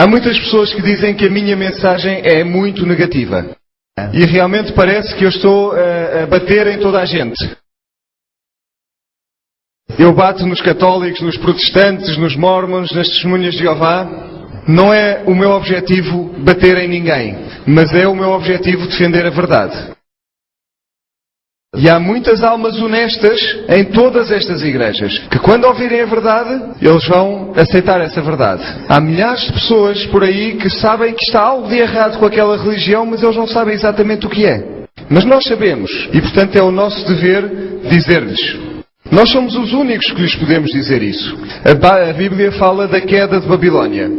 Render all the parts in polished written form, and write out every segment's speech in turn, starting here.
Há muitas pessoas que dizem que a minha mensagem é muito negativa. E realmente parece que eu estou a bater em toda a gente. Eu bato nos católicos, nos protestantes, nos mormons, nas testemunhas de Jeová. Não é o meu objetivo bater em ninguém, mas é o meu objetivo defender a verdade. E há muitas almas honestas em todas estas igrejas, que quando ouvirem a verdade, eles vão aceitar essa verdade. Há milhares de pessoas por aí que sabem que está algo de errado com aquela religião, mas eles não sabem exatamente o que é. Mas nós sabemos, e portanto é o nosso dever dizer-lhes. Nós somos os únicos que lhes podemos dizer isso. A Bíblia fala da queda de Babilónia.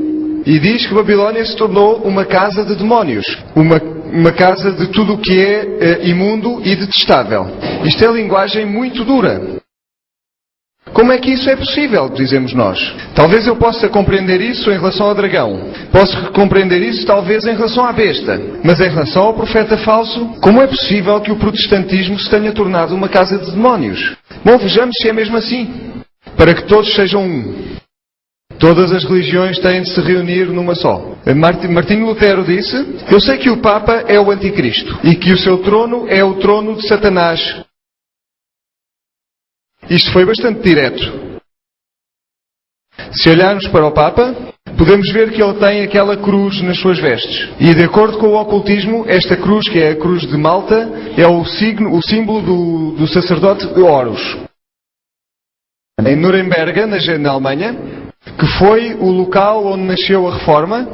E diz que Babilónia se tornou uma casa de demónios. Uma casa de tudo o que é imundo e detestável. Isto é linguagem muito dura. Como é que isso é possível, dizemos nós? Talvez eu possa compreender isso em relação ao dragão. Posso compreender isso talvez em relação à besta. Mas em relação ao profeta falso, como é possível que o protestantismo se tenha tornado uma casa de demónios? Bom, vejamos se é mesmo assim. Para que todos sejam um. Todas as religiões têm de se reunir numa só. Martinho Lutero disse: eu sei que o Papa é o Anticristo e que o seu trono é o trono de Satanás. Isto foi bastante direto. Se olharmos para o Papa, podemos ver que ele tem aquela cruz nas suas vestes. E de acordo com o ocultismo, esta cruz, que é a cruz de Malta, é o símbolo do sacerdote de Horus. Em Nuremberg, na Alemanha, que foi o local onde nasceu a Reforma,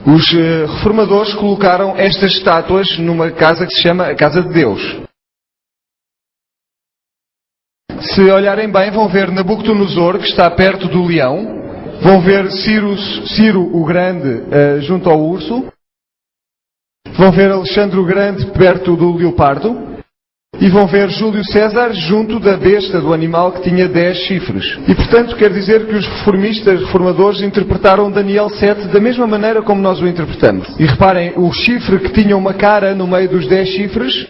os reformadores colocaram estas estátuas numa casa que se chama a Casa de Deus. Se olharem bem, vão ver Nabucodonosor, que está perto do leão. Vão ver Ciro o Grande junto ao urso. Vão ver Alexandre o Grande perto do leopardo. E vão ver Júlio César junto da besta, do animal que tinha 10 chifres. E portanto quer dizer que os reformadores interpretaram Daniel 7 da mesma maneira como nós o interpretamos. E reparem, o chifre que tinha uma cara no meio dos 10 chifres,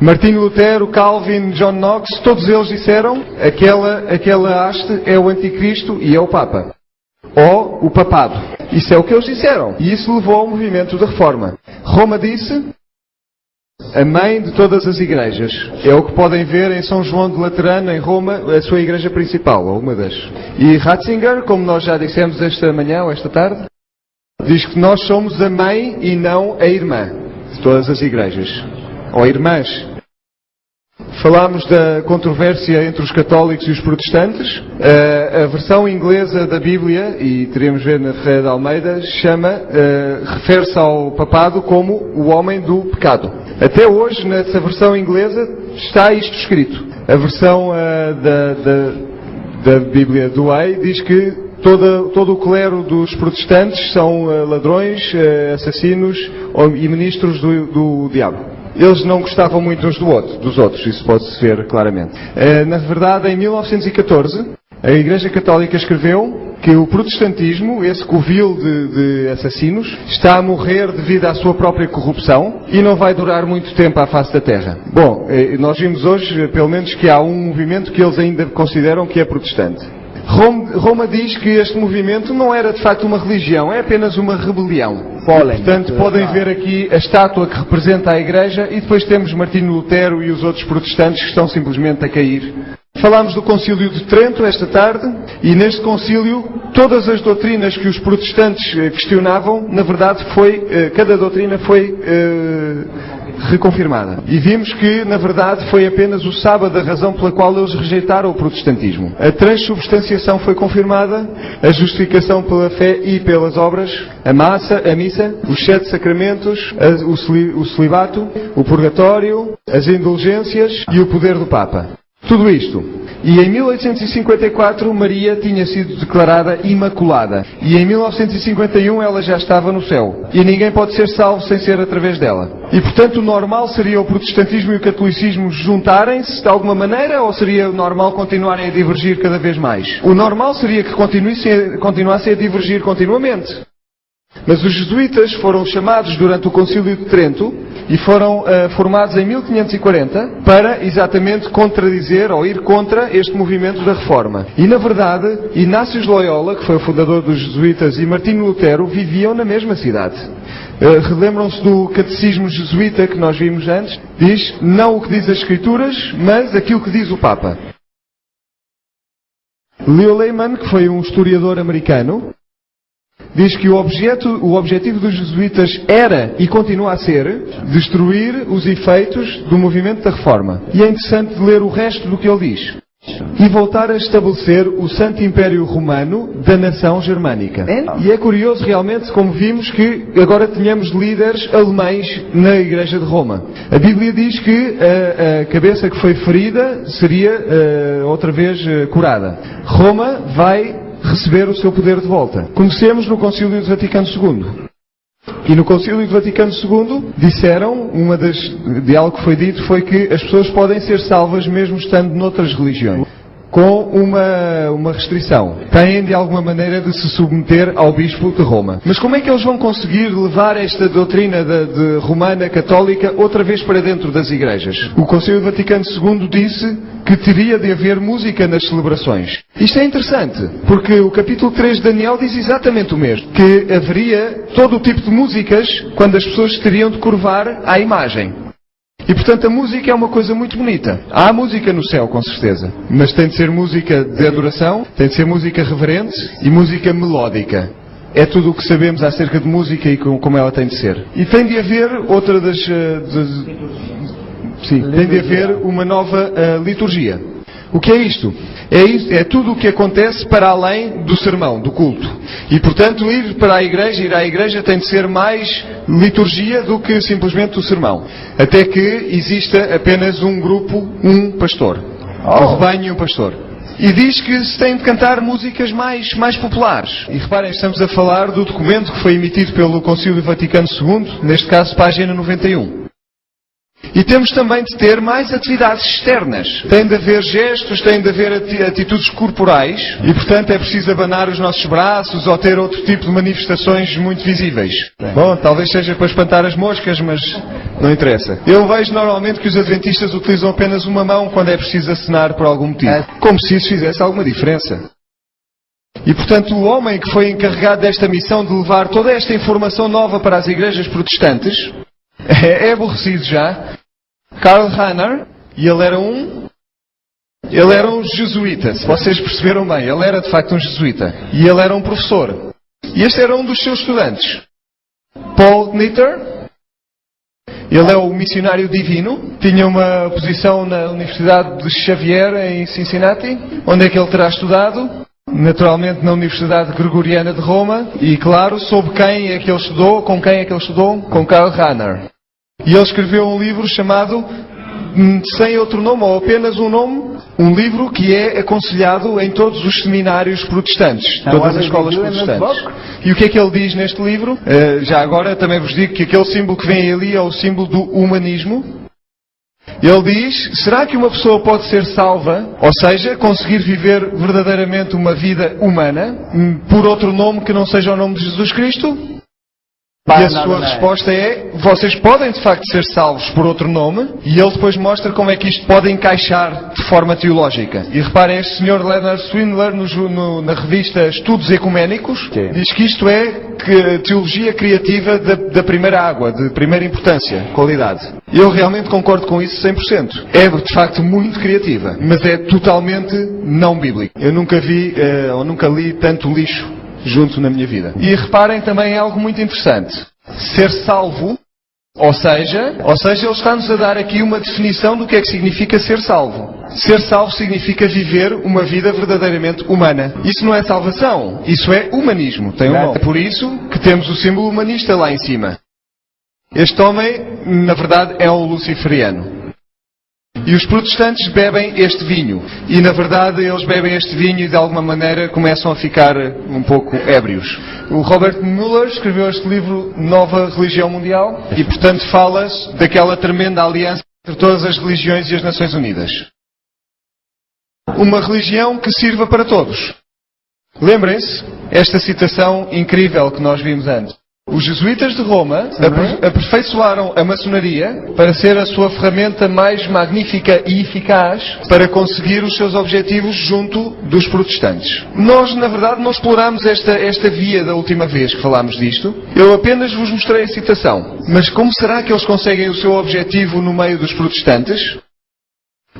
Martinho Lutero, Calvin, John Knox, todos eles disseram: aquela haste é o Anticristo e é o Papa. Ou o Papado. Isso é o que eles disseram. E isso levou ao movimento da Reforma. Roma disse: a mãe de todas as igrejas. É o que podem ver em São João de Laterano, em Roma, a sua igreja principal, ou uma das. E Ratzinger, como nós já dissemos esta manhã ou esta tarde, diz que nós somos a mãe e não a irmã de todas as igrejas. Ou irmãs. Falámos da controvérsia entre os católicos e os protestantes. A versão inglesa da Bíblia, e teremos ver na Ferreira de Almeida, refere-se ao papado como o homem do pecado. Até hoje, nessa versão inglesa, está isto escrito. A versão da Bíblia do Way diz que todo o clero dos protestantes são ladrões, assassinos e ministros do diabo. Eles não gostavam muito uns dos outros, isso pode-se ver claramente. Na verdade, em 1914, a Igreja Católica escreveu que o protestantismo, esse covil de assassinos, está a morrer devido à sua própria corrupção e não vai durar muito tempo à face da Terra. Bom, nós vimos hoje, pelo menos, que há um movimento que eles ainda consideram que é protestante. Roma diz que este movimento não era de facto uma religião, é apenas uma rebelião. Portanto, podem ver aqui a estátua que representa a Igreja e depois temos Martinho Lutero e os outros protestantes que estão simplesmente a cair. Falámos do Concílio de Trento esta tarde e neste concílio todas as doutrinas que os protestantes questionavam, na verdade cada doutrina foi reconfirmada. E vimos que, na verdade, foi apenas o sábado a razão pela qual eles rejeitaram o protestantismo. A transubstanciação foi confirmada, a justificação pela fé e pelas obras, a missa, os 7 sacramentos, o celibato, o purgatório, as indulgências e o poder do Papa. Tudo isto. E em 1854 Maria tinha sido declarada imaculada. E em 1951 ela já estava no céu. E ninguém pode ser salvo sem ser através dela. E portanto o normal seria o protestantismo e o catolicismo juntarem-se de alguma maneira, ou seria normal continuarem a divergir cada vez mais? O normal seria que continuassem a divergir continuamente. Mas os jesuítas foram chamados durante o Concílio de Trento e foram formados em 1540 para exatamente contradizer ou ir contra este movimento da Reforma. E na verdade, Inácio de Loyola, que foi o fundador dos jesuítas, e Martinho Lutero viviam na mesma cidade. Relembram-se do catecismo jesuíta que nós vimos antes? Diz, não o que diz as Escrituras, mas aquilo que diz o Papa. Leo Lehman, que foi um historiador americano, diz que o objetivo dos jesuítas era, e continua a ser, destruir os efeitos do movimento da Reforma. E é interessante ler o resto do que ele diz. E voltar a estabelecer o Santo Império Romano da nação germânica. E é curioso realmente, como vimos, que agora tenhamos líderes alemães na Igreja de Roma. A Bíblia diz que a cabeça que foi ferida seria outra vez curada. Roma vai receber o seu poder de volta. Conhecemos no Concílio do Vaticano II. E no Concílio do Vaticano II disseram, de algo que foi dito, foi que as pessoas podem ser salvas mesmo estando noutras religiões. Com uma restrição. Têm de alguma maneira de se submeter ao Bispo de Roma. Mas como é que eles vão conseguir levar esta doutrina de romana católica outra vez para dentro das igrejas? O Concílio do Vaticano II disse que teria de haver música nas celebrações. Isto é interessante, porque o capítulo 3 de Daniel diz exatamente o mesmo. Que haveria todo o tipo de músicas quando as pessoas teriam de curvar à imagem. E portanto a música é uma coisa muito bonita. Há música no céu, com certeza. Mas tem de ser música de adoração, tem de ser música reverente e música melódica. É tudo o que sabemos acerca de música e como ela tem de ser. E tem de haver outra tem de haver uma nova liturgia. O que é isto? É tudo o que acontece para além do sermão, do culto. E, portanto, ir à igreja tem de ser mais liturgia do que simplesmente o sermão. Até que exista apenas um grupo, um pastor. Um rebanho e um pastor. E diz que se tem de cantar músicas mais populares. E reparem, estamos a falar do documento que foi emitido pelo Concílio Vaticano II, neste caso, página 91. E temos também de ter mais atividades externas. Tem de haver gestos, tem de haver atitudes corporais. E, portanto, é preciso abanar os nossos braços ou ter outro tipo de manifestações muito visíveis. Bom, talvez seja para espantar as moscas, mas não interessa. Eu vejo normalmente que os adventistas utilizam apenas uma mão quando é preciso acenar por algum motivo. Como se isso fizesse alguma diferença. E, portanto, o homem que foi encarregado desta missão de levar toda esta informação nova para as igrejas protestantes é aborrecido já. Karl Rahner, e ele era um jesuíta, se vocês perceberam bem, ele era de facto um jesuíta. E ele era um professor. E este era um dos seus estudantes. Paul Knitter, ele é o missionário divino, tinha uma posição na Universidade de Xavier em Cincinnati, onde é que ele terá estudado. Naturalmente na Universidade Gregoriana de Roma. E claro, sob quem é que ele estudou, com quem é que ele estudou? Com Karl Rahner. E ele escreveu um livro chamado, sem outro nome, ou apenas um nome, um livro que é aconselhado em todos os seminários protestantes, todas as escolas protestantes. E o que é que ele diz neste livro? Já agora também vos digo que aquele símbolo que vem ali é o símbolo do humanismo. Ele diz, será que uma pessoa pode ser salva, ou seja, conseguir viver verdadeiramente uma vida humana, por outro nome que não seja o nome de Jesus Cristo? E a sua resposta é, vocês podem de facto ser salvos por outro nome, e ele depois mostra como é que isto pode encaixar de forma teológica. E reparem, este Sr. Leonard Swindler, na revista Estudos Ecuménicos, diz que isto é teologia criativa da primeira água, de primeira importância, qualidade. Eu realmente concordo com isso 100%. É de facto muito criativa, mas é totalmente não bíblico. Eu nunca vi, ou nunca li tanto lixo junto na minha vida. E reparem também algo muito interessante. Ser salvo, ou seja, ele está-nos a dar aqui uma definição do que é que significa ser salvo. Ser salvo significa viver uma vida verdadeiramente humana. Isso não é salvação, isso é humanismo. Tem um nome. É por isso que temos o símbolo humanista lá em cima. Este homem, na verdade, é um luciferiano. E os protestantes bebem este vinho. E na verdade eles bebem este vinho e de alguma maneira começam a ficar um pouco ébrios. O Robert Mueller escreveu este livro, Nova Religião Mundial, e portanto fala-se daquela tremenda aliança entre todas as religiões e as Nações Unidas. Uma religião que sirva para todos. Lembrem-se, esta citação incrível que nós vimos antes. Os jesuítas de Roma aperfeiçoaram a maçonaria para ser a sua ferramenta mais magnífica e eficaz para conseguir os seus objetivos junto dos protestantes. Nós, na verdade, não explorámos esta via da última vez que falámos disto. Eu apenas vos mostrei a citação. Mas como será que eles conseguem o seu objetivo no meio dos protestantes?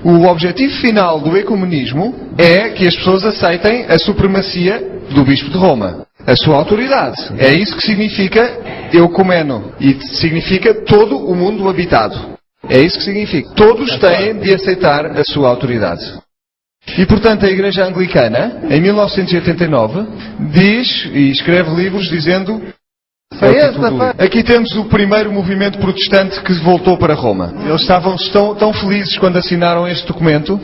O objetivo final do ecumenismo é que as pessoas aceitem a supremacia do Bispo de Roma. A sua autoridade. É isso que significa ecumeno. E significa todo o mundo habitado. É isso que significa. Todos têm de aceitar a sua autoridade. E, portanto, a Igreja Anglicana, em 1989, diz e escreve livros dizendo... Aqui temos o primeiro movimento protestante que voltou para Roma. Eles estavam tão felizes quando assinaram este documento.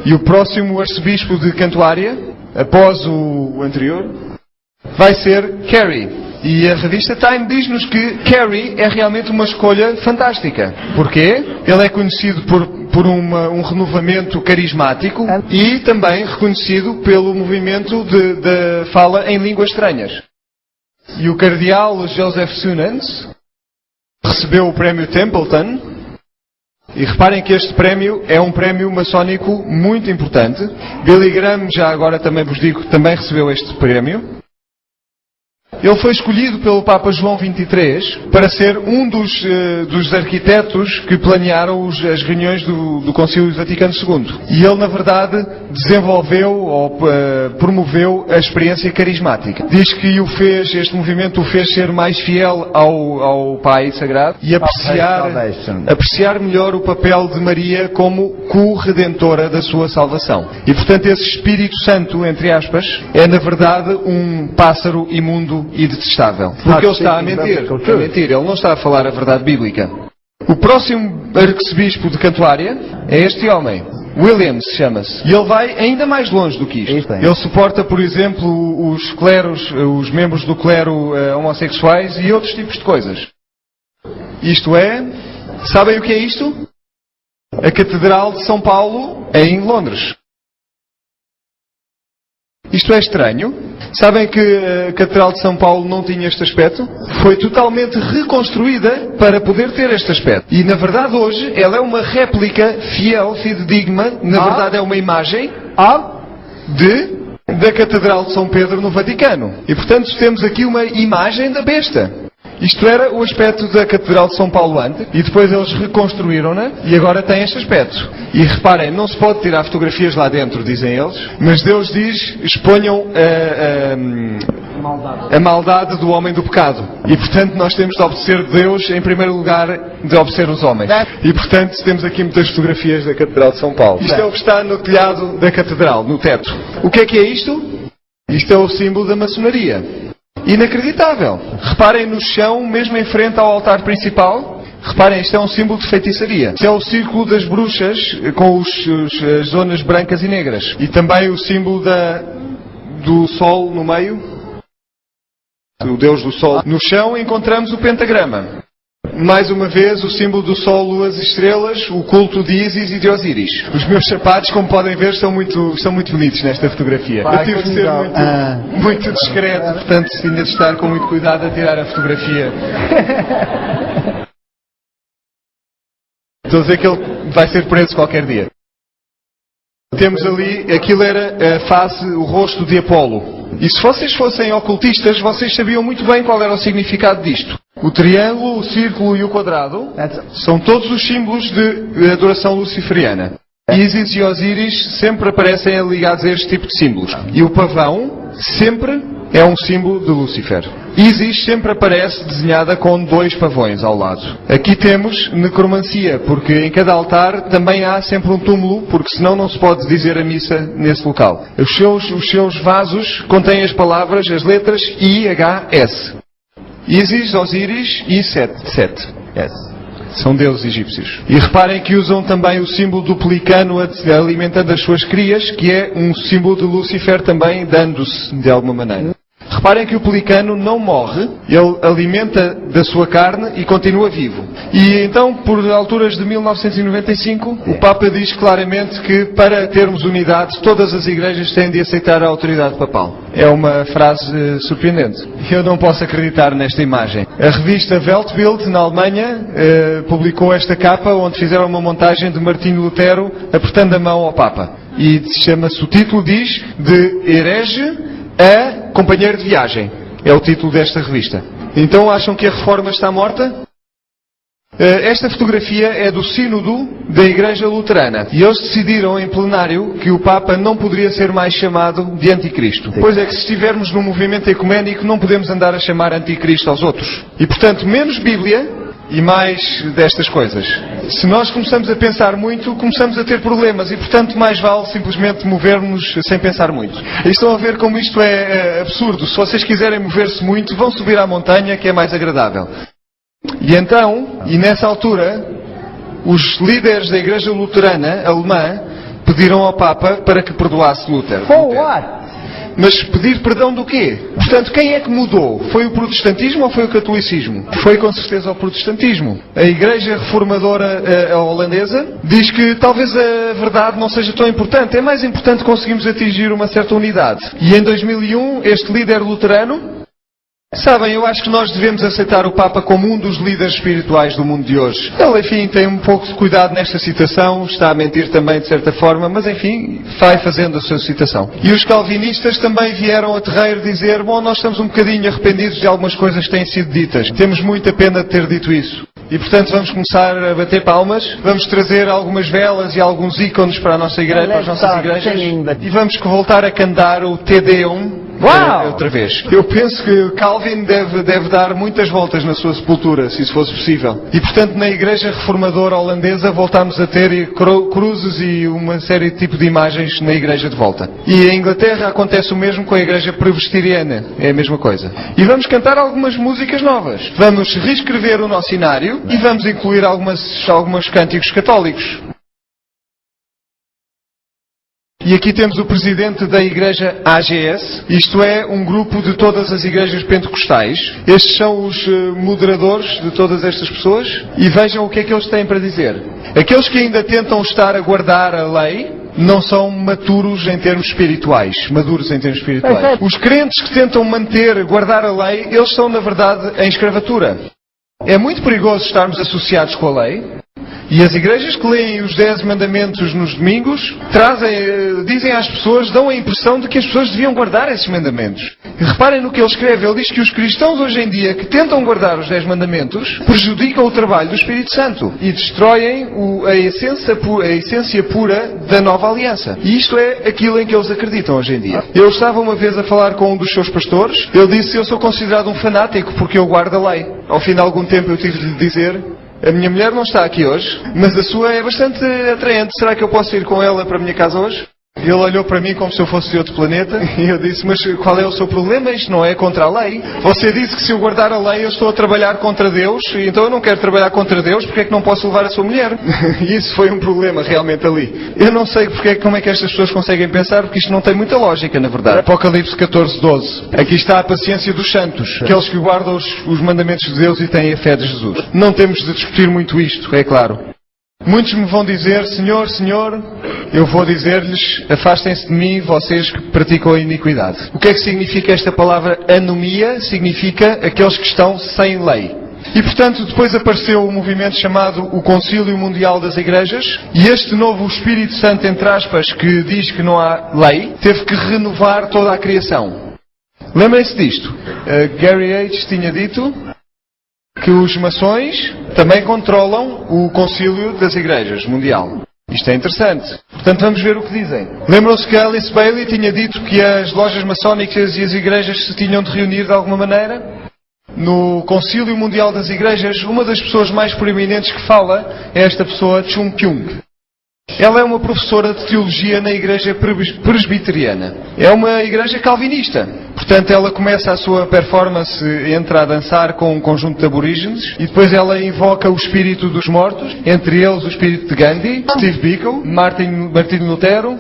E o próximo arcebispo de Cantuária, após o anterior, vai ser Carey. E a revista Time diz-nos que Carey é realmente uma escolha fantástica. Porquê? Ele é conhecido por um renovamento carismático e também reconhecido pelo movimento de fala em línguas estranhas. E o cardeal Joseph Sunans recebeu o prémio Templeton. E reparem que este prémio é um prémio maçónico muito importante. Billy Graham, já agora também vos digo, também recebeu este prémio. Ele foi escolhido pelo Papa João XXIII para ser um dos arquitetos que planearam as reuniões do Concílio Vaticano II. E ele, na verdade, desenvolveu ou promoveu a experiência carismática. Diz que este movimento o fez ser mais fiel ao Pai Sagrado e apreciar melhor o papel de Maria como co-redentora da sua salvação. E, portanto, esse Espírito Santo, entre aspas, é, na verdade, um pássaro imundo e detestável. Porque ele está a mentir. É mentir. Ele não está a falar a verdade bíblica. O próximo arcebispo de Cantuária é este homem. Williams chama-se. E ele vai ainda mais longe do que isto. Ele suporta, por exemplo, os membros do clero homossexuais e outros tipos de coisas. Isto é... Sabem o que é isto? A Catedral de São Paulo em Londres. Isto é estranho. Sabem que a Catedral de São Paulo não tinha este aspecto? Foi totalmente reconstruída para poder ter este aspecto. E, na verdade, hoje, ela é uma réplica fiel, fidedigna, na verdade é uma imagem da Catedral de São Pedro no Vaticano. E, portanto, temos aqui uma imagem da besta. Isto era o aspecto da Catedral de São Paulo antes, e depois eles reconstruíram-na, e agora tem este aspecto. E reparem, não se pode tirar fotografias lá dentro, dizem eles, mas Deus diz, exponham a maldade do homem do pecado. E, portanto, nós temos de obedecer Deus, em primeiro lugar, de obedecer os homens. E, portanto, temos aqui muitas fotografias da Catedral de São Paulo. Isto é o que está no telhado da Catedral, no teto. O que é isto? Isto é o símbolo da maçonaria. Inacreditável. Reparem no chão, mesmo em frente ao altar principal. Reparem, isto é um símbolo de feitiçaria. Isto é o círculo das bruxas, com as zonas brancas e negras. E também o símbolo do sol no meio. O Deus do Sol. No chão encontramos o pentagrama. Mais uma vez, o símbolo do Sol, Luas e Estrelas, o culto de Ísis e de Osíris. Os meus sapatos, como podem ver, estão muito bonitos nesta fotografia. Eu tive de ser muito discreto, portanto, ainda de estar com muito cuidado a tirar a fotografia. Estou a dizer que ele vai ser preso qualquer dia. Temos ali, aquilo era a face, o rosto de Apolo. E se vocês fossem ocultistas, vocês sabiam muito bem qual era o significado disto. O triângulo, o círculo e o quadrado são todos os símbolos de adoração luciferiana. Ísis e Osíris sempre aparecem ligados a este tipo de símbolos. E o pavão sempre é um símbolo de Lúcifer. Ísis sempre aparece desenhada com 2 pavões ao lado. Aqui temos necromancia, porque em cada altar também há sempre um túmulo, porque senão não se pode dizer a missa nesse local. Os seus vasos contêm as palavras, as letras I-H-S. Ísis, Osíris e Set. São deuses egípcios. E reparem que usam também o símbolo do pelicano alimentando as suas crias, que é um símbolo de Lúcifer também dando-se de alguma maneira. Reparem que o publicano não morre, ele alimenta da sua carne e continua vivo. E então, por alturas de 1995, o Papa diz claramente que para termos unidade, todas as igrejas têm de aceitar a autoridade papal. É uma frase surpreendente. Eu não posso acreditar nesta imagem. A revista Weltbild, na Alemanha, publicou esta capa onde fizeram uma montagem de Martinho Lutero apertando a mão ao Papa. E chama-se, o título diz, de herege a companheiro de viagem. É o título desta revista. Então acham que a reforma está morta? Esta fotografia é do sínodo da Igreja Luterana. E eles decidiram em plenário que o Papa não poderia ser mais chamado de Anticristo. Pois é que se estivermos num movimento ecuménico não podemos andar a chamar Anticristo aos outros. E portanto, menos Bíblia e mais destas coisas. Se nós começamos a pensar muito, começamos a ter problemas e portanto mais vale simplesmente movermos sem pensar muito. E estão a ver como isto é absurdo. Se vocês quiserem mover-se muito, vão subir à montanha que é mais agradável. E então, e nessa altura, os líderes da Igreja Luterana alemã pediram ao Papa para que perdoasse Lutero. Mas pedir perdão do quê? Portanto, quem é que mudou? Foi o protestantismo ou foi o catolicismo? Foi com certeza o protestantismo. A Igreja Reformadora holandesa diz que talvez a verdade não seja tão importante. É mais importante conseguirmos atingir uma certa unidade. E em 2001, este líder luterano, sabem, eu acho que nós devemos aceitar o Papa como um dos líderes espirituais do mundo de hoje. Ele, enfim, tem um pouco de cuidado nesta citação, está a mentir também de certa forma, mas enfim, vai fazendo a sua citação. E os calvinistas também vieram a terreiro dizer, bom, nós estamos um bocadinho arrependidos de algumas coisas que têm sido ditas. Temos muita pena de ter dito isso. E portanto vamos começar a bater palmas, vamos trazer algumas velas e alguns ícones para a nossa igreja, para as nossas igrejas, e vamos voltar a cantar o Te Deum. Outra vez. Eu penso que Calvin deve dar muitas voltas na sua sepultura, se isso fosse possível. E portanto na Igreja Reformadora Holandesa voltámos a ter cruzes e uma série de tipo de imagens na igreja de volta. E em Inglaterra acontece o mesmo com a Igreja Presbiteriana. É a mesma coisa. E vamos cantar algumas músicas novas. Vamos reescrever o nosso cenário e vamos incluir alguns cânticos católicos. E aqui temos o presidente da igreja AGS, isto é, um grupo de todas as igrejas pentecostais. Estes são os moderadores de todas estas pessoas e vejam o que é que eles têm para dizer. Aqueles que ainda tentam estar a guardar a lei não são maduros em termos espirituais. Os crentes que tentam guardar a lei, eles são na verdade em escravatura. É muito perigoso estarmos associados com a lei. E as igrejas que leem os 10 mandamentos nos domingos dizem às pessoas, dão a impressão de que as pessoas deviam guardar esses mandamentos. E reparem no que ele escreve. Ele diz que os cristãos hoje em dia que tentam guardar os 10 mandamentos prejudicam o trabalho do Espírito Santo e destroem a essência pura da nova aliança. E isto é aquilo em que eles acreditam hoje em dia. Eu estava uma vez a falar com um dos seus pastores. Ele disse, eu sou considerado um fanático porque eu guardo a lei. Ao fim de algum tempo eu tive de lhe dizer, a minha mulher não está aqui hoje, mas a sua é bastante atraente. Será que eu posso ir com ela para a minha casa hoje? Ele olhou para mim como se eu fosse de outro planeta e eu disse, mas qual é o seu problema? Isto não é contra a lei. Você disse que se eu guardar a lei eu estou a trabalhar contra Deus, e então eu não quero trabalhar contra Deus, porque é que não posso levar a sua mulher? E isso foi um problema realmente ali. Eu não sei como é que estas pessoas conseguem pensar, porque isto não tem muita lógica, na verdade. Apocalipse 14:12. Aqui está a paciência dos santos, aqueles que guardam os mandamentos de Deus e têm a fé de Jesus. Não temos de discutir muito isto, é claro. Muitos me vão dizer, Senhor, Senhor, eu vou dizer-lhes, afastem-se de mim, vocês que praticam a iniquidade. O que é que significa esta palavra anomia? Significa aqueles que estão sem lei. E portanto depois apareceu um movimento chamado o Concílio Mundial das Igrejas, e este novo Espírito Santo, entre aspas, que diz que não há lei, teve que renovar toda a criação. Lembrem-se disto. Gary H. tinha dito que os maçons também controlam o Concílio das Igrejas Mundial. Isto é interessante. Portanto, vamos ver o que dizem. Lembram-se que Alice Bailey tinha dito que as lojas maçónicas e as igrejas se tinham de reunir de alguma maneira? No Concílio Mundial das Igrejas, uma das pessoas mais proeminentes que fala é esta pessoa, Chung Kyung. Ela é uma professora de teologia na igreja presbiteriana. É uma igreja calvinista. Portanto, ela começa a sua performance, entra a dançar com um conjunto de aborígenes e depois ela invoca o espírito dos mortos, entre eles o espírito de Gandhi, Steve Biko, Martin Lutero,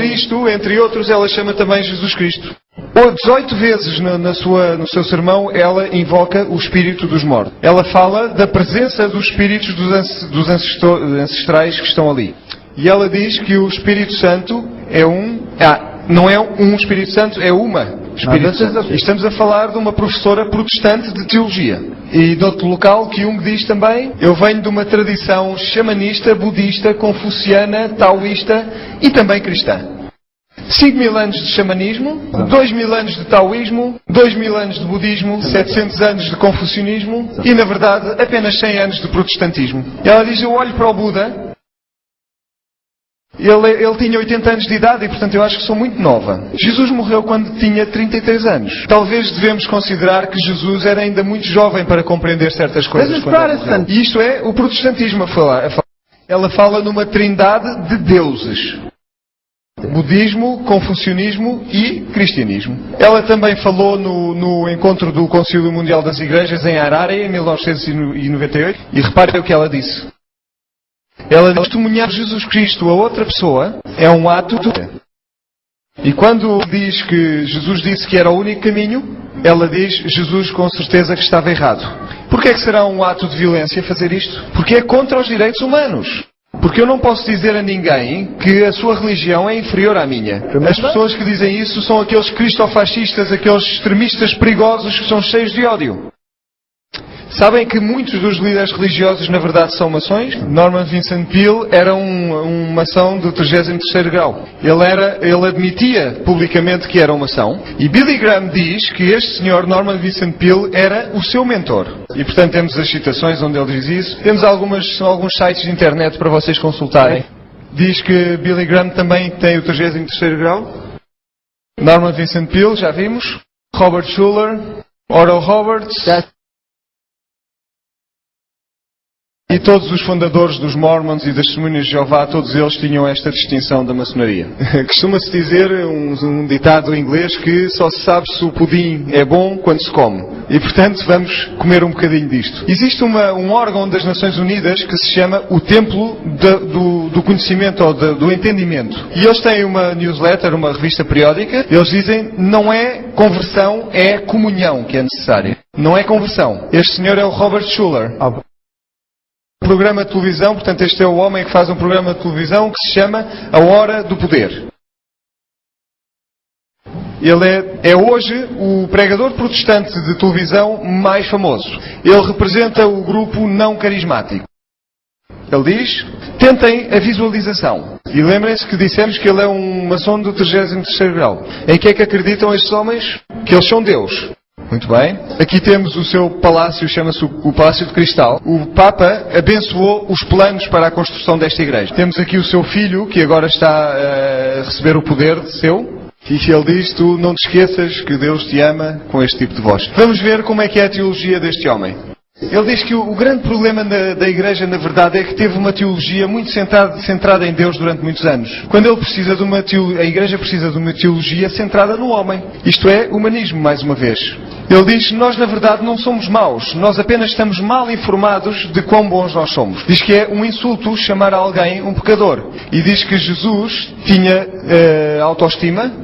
e entre outros, ela chama também Jesus Cristo. 18 vezes no seu sermão ela invoca o espírito dos mortos. Ela fala da presença dos espíritos dos ancestrais que estão ali. E ela diz que o Espírito Santo é não é um Espírito Santo, é uma Espírito Santo. E estamos a falar de uma professora protestante de teologia. E de outro local que Jung diz também, eu venho de uma tradição xamanista, budista, confuciana, taoísta e também cristã. 5.000 anos de xamanismo, 2.000 anos de taoísmo, 2.000 anos de budismo, 700 anos de confucionismo e, na verdade, apenas 100 anos de protestantismo. E ela diz, eu olho para o Buda, ele tinha 80 anos de idade e, portanto, eu acho que sou muito nova. Jesus morreu quando tinha 33 anos. Talvez devemos considerar que Jesus era ainda muito jovem para compreender certas coisas. E isto é o protestantismo a falar. Ela fala numa trindade de deuses. Budismo, confucionismo e cristianismo. Ela também falou no encontro do Concílio Mundial das Igrejas em Harare, em 1998, e reparem o que ela disse. Ela diz, testemunhar Jesus Cristo a outra pessoa é um ato de... E quando diz que Jesus disse que era o único caminho, ela diz, Jesus com certeza que estava errado. Porquê é que será um ato de violência fazer isto? Porque é contra os direitos humanos. Porque eu não posso dizer a ninguém que a sua religião é inferior à minha. As pessoas que dizem isso são aqueles cristofascistas, aqueles extremistas perigosos que são cheios de ódio. Sabem que muitos dos líderes religiosos na verdade são maçons? Norman Vincent Peale era um maçom do 33º grau. Ele admitia publicamente que era um maçom. E Billy Graham diz que este senhor Norman Vincent Peale era o seu mentor. E portanto temos as citações onde ele diz isso. Temos alguns sites de internet para vocês consultarem. Diz que Billy Graham também tem o 33º grau. Norman Vincent Peale, já vimos. Robert Schuller. Oral Roberts. E todos os fundadores dos Mormons e das Testemunhas de Jeová, todos eles tinham esta distinção da maçonaria. Costuma-se dizer, um ditado em inglês, que só se sabe se o pudim é bom quando se come. E, portanto, vamos comer um bocadinho disto. Existe um órgão das Nações Unidas que se chama o Templo do Conhecimento ou do Entendimento. E eles têm uma newsletter, uma revista periódica. Eles dizem, não é conversão, é comunhão que é necessária. Não é conversão. Este senhor é o Robert Schuller. Programa de televisão, portanto este é o homem que faz um programa de televisão que se chama A Hora do Poder. Ele é hoje o pregador protestante de televisão mais famoso. Ele representa o grupo não carismático. Ele diz, tentem a visualização. E lembrem-se que dissemos que ele é um maçom do 33º grau. Em que é que acreditam estes homens? Que eles são Deus. Muito bem. Aqui temos o seu palácio, chama-se o Palácio de Cristal. O Papa abençoou os planos para a construção desta igreja. Temos aqui o seu filho, que agora está a receber o poder seu. E ele diz, tu não te esqueças que Deus te ama com este tipo de voz. Vamos ver como é que é a teologia deste homem. Ele diz que o grande problema da Igreja, na verdade, é que teve uma teologia muito centrada em Deus durante muitos anos. Quando ele precisa a Igreja precisa de uma teologia centrada no homem. Isto é, humanismo, mais uma vez. Ele diz que nós, na verdade, não somos maus. Nós apenas estamos mal informados de quão bons nós somos. Diz que é um insulto chamar alguém um pecador. E diz que Jesus tinha autoestima.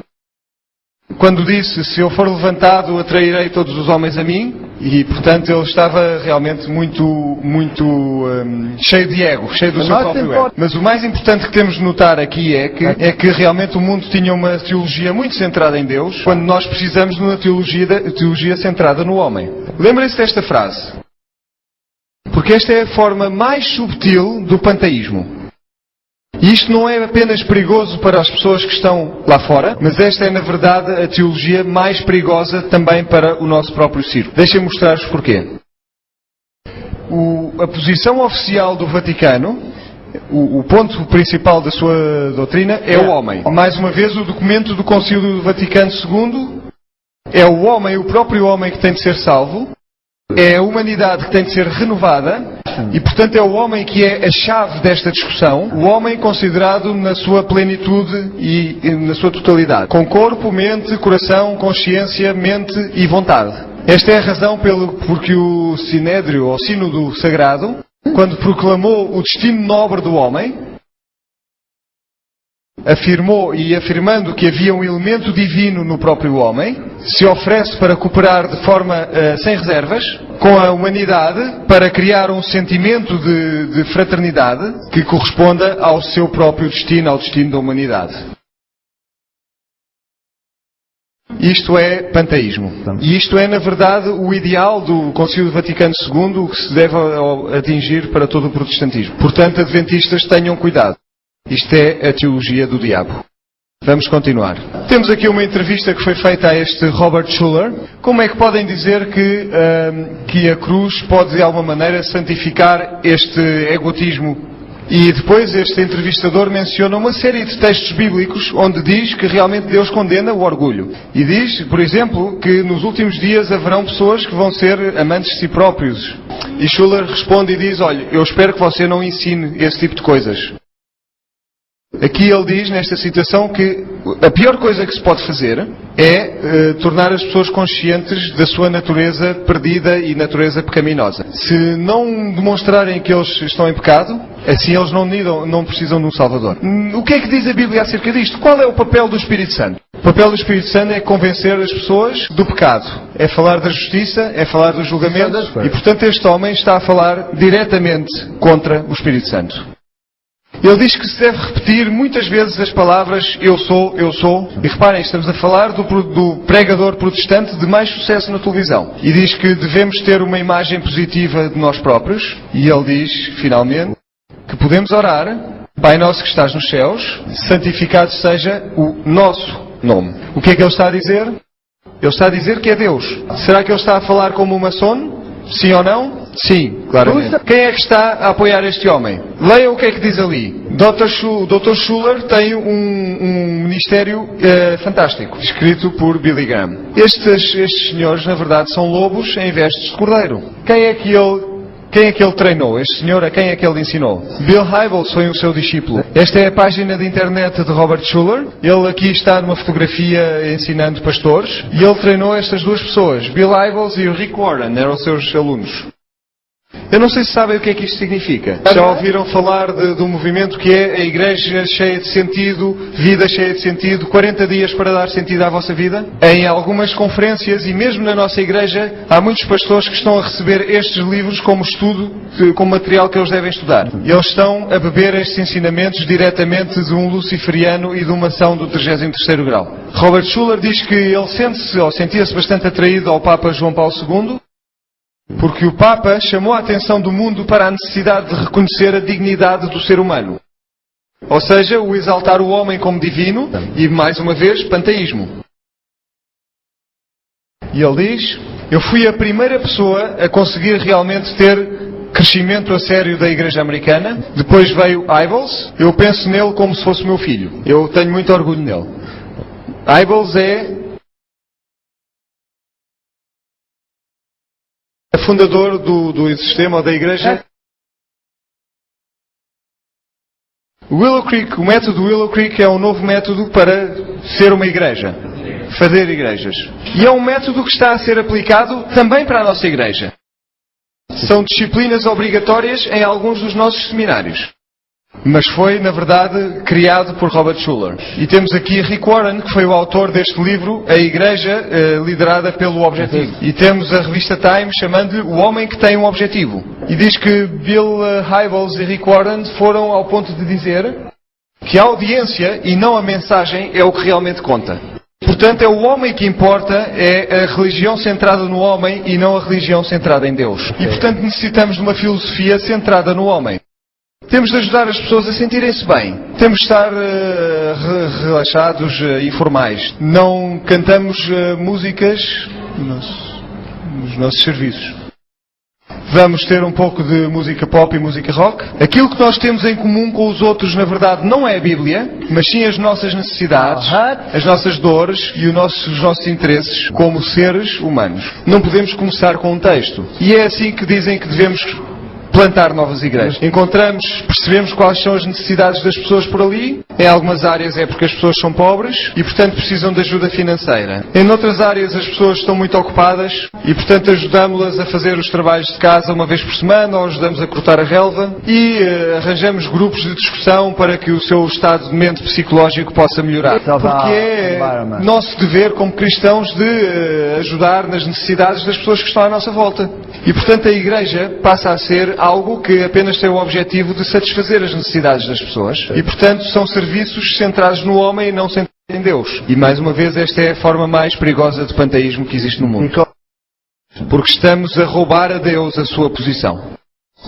Quando disse, se eu for levantado, atrairei todos os homens a mim. E, portanto, ele estava realmente muito cheio de ego, cheio do seu próprio ego. Mas o mais importante que temos de notar aqui é que realmente o mundo tinha uma teologia muito centrada em Deus, quando nós precisamos de uma teologia centrada no homem. Lembrem-se desta frase. Porque esta é a forma mais subtil do panteísmo. E isto não é apenas perigoso para as pessoas que estão lá fora, mas esta é, na verdade, a teologia mais perigosa também para o nosso próprio círculo. Deixem-me mostrar-vos porquê. A posição oficial do Vaticano, o ponto principal da sua doutrina, é o homem. Mais uma vez, o documento do Concílio do Vaticano II é o homem, o próprio homem que tem de ser salvo. É a humanidade que tem de ser renovada e, portanto, é o homem que é a chave desta discussão. O homem considerado na sua plenitude e na sua totalidade. Com corpo, mente, coração, consciência, mente e vontade. Esta é a razão porque o Sinédrio, ou Sínodo Sagrado, quando proclamou o destino nobre do homem, afirmou e afirmando que havia um elemento divino no próprio homem, se oferece para cooperar de forma sem reservas com a humanidade para criar um sentimento de fraternidade que corresponda ao seu próprio destino, ao destino da humanidade. Isto é panteísmo. E isto é, na verdade, o ideal do Concílio Vaticano II, o que se deve atingir para todo o protestantismo. Portanto, adventistas, tenham cuidado. Isto é a teologia do diabo. Vamos continuar. Temos aqui uma entrevista que foi feita a este Robert Schuller. Como é que podem dizer que a cruz pode, de alguma maneira, santificar este egotismo? E depois este entrevistador menciona uma série de textos bíblicos onde diz que realmente Deus condena o orgulho. E diz, por exemplo, que nos últimos dias haverão pessoas que vão ser amantes de si próprios. E Schuller responde e diz, olha, eu espero que você não ensine esse tipo de coisas. Aqui ele diz, nesta citação, que a pior coisa que se pode fazer é tornar as pessoas conscientes da sua natureza perdida e natureza pecaminosa. Se não demonstrarem que eles estão em pecado, assim eles não precisam de um Salvador. O que é que diz a Bíblia acerca disto? Qual é o papel do Espírito Santo? O papel do Espírito Santo é convencer as pessoas do pecado. É falar da justiça, é falar do julgamento. E, portanto, este homem está a falar diretamente contra o Espírito Santo. Ele diz que se deve repetir muitas vezes as palavras eu sou, eu sou. E reparem, estamos a falar do pregador protestante de mais sucesso na televisão. E diz que devemos ter uma imagem positiva de nós próprios. E ele diz, finalmente, que podemos orar, Pai nosso que estás nos céus, santificado seja o nosso nome. O que é que ele está a dizer? Ele está a dizer que é Deus. Será que ele está a falar como um maçom? Sim ou não? Sim, claramente. Quem é que está a apoiar este homem? Leiam o que é que diz ali. Dr. Schuller tem um ministério fantástico, escrito por Billy Graham. Estes senhores, na verdade, são lobos em vestes de cordeiro. Quem é que ele treinou? Este senhor, a quem é que ele ensinou? Bill Hybels foi o seu discípulo. Esta é a página de internet de Robert Schuller. Ele aqui está numa fotografia ensinando pastores. E ele treinou estas duas pessoas. Bill Hybels e o Rick Warren eram os seus alunos. Eu não sei se sabem o que é que isto significa. Já ouviram falar de um movimento que é a igreja cheia de sentido, vida cheia de sentido, 40 dias para dar sentido à vossa vida? Em algumas conferências e mesmo na nossa igreja há muitos pastores que estão a receber estes livros como estudo, como material que eles devem estudar. E eles estão a beber estes ensinamentos diretamente de um luciferiano e de uma ação do 33º grau. Robert Schuller diz que ele sentia-se bastante atraído ao Papa João Paulo II, porque o Papa chamou a atenção do mundo para a necessidade de reconhecer a dignidade do ser humano. Ou seja, o exaltar o homem como divino e, mais uma vez, panteísmo. E ele diz, eu fui a primeira pessoa a conseguir realmente ter crescimento a sério da Igreja Americana. Depois veio Hybels. Eu penso nele como se fosse meu filho. Eu tenho muito orgulho nele. Hybels é fundador do sistema ou da igreja. Willow Creek, o método Willow Creek é um novo método para ser uma igreja, fazer igrejas. E é um método que está a ser aplicado também para a nossa igreja. São disciplinas obrigatórias em alguns dos nossos seminários. Mas foi, na verdade, criado por Robert Schuller. E temos aqui Rick Warren, que foi o autor deste livro, A Igreja Liderada pelo Objetivo. E temos a revista Time chamando-lhe O Homem que Tem um Objetivo. E diz que Bill Hybels e Rick Warren foram ao ponto de dizer que a audiência e não a mensagem é o que realmente conta. Portanto, é o homem que importa, é a religião centrada no homem e não a religião centrada em Deus. E, portanto, necessitamos de uma filosofia centrada no homem. Temos de ajudar as pessoas a sentirem-se bem. Temos de estar relaxados e formais. Não cantamos músicas nos nossos serviços. Vamos ter um pouco de música pop e música rock. Aquilo que nós temos em comum com os outros, na verdade, não é a Bíblia, mas sim as nossas necessidades, as nossas dores e os nossos interesses como seres humanos. Não podemos começar com um texto. E é assim que dizem que devemos plantar novas igrejas. Percebemos quais são as necessidades das pessoas por ali. Em algumas áreas é porque as pessoas são pobres e, portanto, precisam de ajuda financeira. Em outras áreas as pessoas estão muito ocupadas e, portanto, ajudamos-las a fazer os trabalhos de casa uma vez por semana ou ajudamos a cortar a relva e arranjamos grupos de discussão para que o seu estado de mente psicológico possa melhorar. Porque é nosso dever como cristãos de ajudar nas necessidades das pessoas que estão à nossa volta. E, portanto, a Igreja passa a ser algo que apenas tem o objetivo de satisfazer as necessidades das pessoas. E, portanto, são serviços centrados no homem e não centrados em Deus. E, mais uma vez, esta é a forma mais perigosa de panteísmo que existe no mundo. Porque estamos a roubar a Deus a sua posição.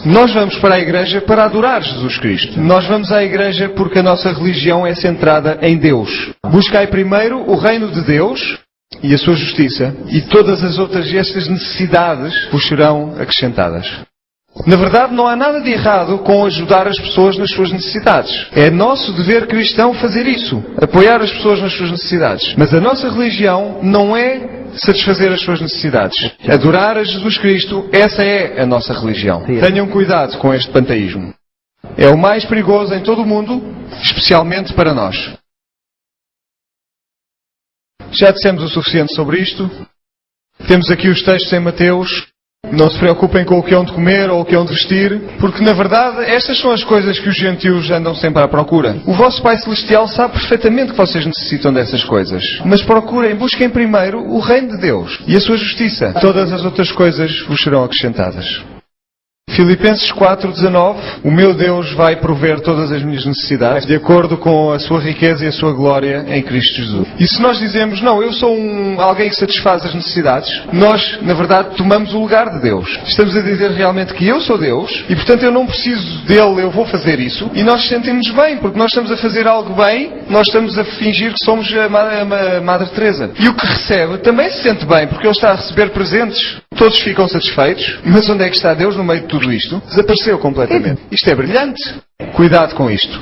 Nós vamos para a Igreja para adorar Jesus Cristo. Nós vamos à Igreja porque a nossa religião é centrada em Deus. Buscai primeiro o reino de Deus e a sua justiça, e todas as outras estas necessidades vos serão acrescentadas. Na verdade, não há nada de errado com ajudar as pessoas nas suas necessidades. É nosso dever cristão fazer isso, apoiar as pessoas nas suas necessidades. Mas a nossa religião não é satisfazer as suas necessidades. Adorar a Jesus Cristo, essa é a nossa religião. Tenham cuidado com este panteísmo. É o mais perigoso em todo o mundo, especialmente para nós. Já dissemos o suficiente sobre isto. Temos aqui os textos em Mateus. Não se preocupem com o que hão de comer ou o que hão de vestir, porque na verdade estas são as coisas que os gentios andam sempre à procura. O vosso Pai Celestial sabe perfeitamente que vocês necessitam dessas coisas. Mas busquem primeiro o reino de Deus e a sua justiça. Todas as outras coisas vos serão acrescentadas. Filipenses 4:19. O meu Deus vai prover todas as minhas necessidades de acordo com a sua riqueza e a sua glória em Cristo Jesus. E se nós dizemos, não, eu sou alguém que satisfaz as necessidades, nós, na verdade, tomamos o lugar de Deus. Estamos a dizer realmente que eu sou Deus e, portanto, eu não preciso dele, eu vou fazer isso. E nós sentimos bem, porque nós estamos a fazer algo bem, nós estamos a fingir que somos a Madre Teresa. E o que recebe também se sente bem, porque ele está a receber presentes. Todos ficam satisfeitos. Mas onde é que está Deus no meio de tudo isto? Desapareceu completamente. Isto é brilhante. Cuidado com isto.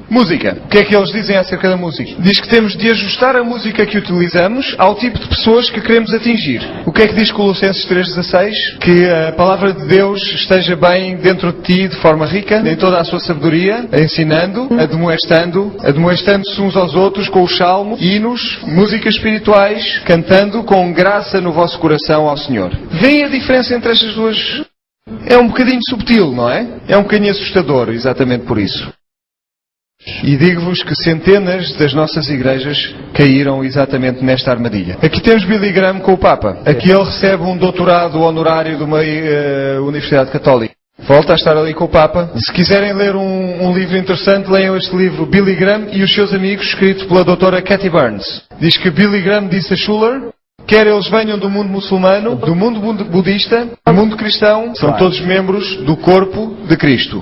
Música. O que é que eles dizem acerca da música? Diz que temos de ajustar a música que utilizamos ao tipo de pessoas que queremos atingir. O que é que diz Colossenses 3:16? Que a palavra de Deus esteja bem dentro de ti de forma rica, em toda a sua sabedoria, ensinando, admoestando-se uns aos outros com os salmos, hinos, músicas espirituais, cantando com graça no vosso coração ao Senhor. Vêem a diferença entre estas duas? É um bocadinho subtil, não é? É um bocadinho assustador, exatamente por isso. E digo-vos que centenas das nossas igrejas caíram exatamente nesta armadilha. Aqui temos Billy Graham com o Papa. Aqui ele recebe um doutorado honorário de uma Universidade Católica. Volta a estar ali com o Papa. Se quiserem ler um livro interessante, leiam este livro, Billy Graham e os seus amigos, escrito pela doutora Cathy Burns. Diz que Billy Graham disse a Schuller, quer eles venham do mundo muçulmano, do mundo budista, do mundo cristão, são todos membros do corpo de Cristo.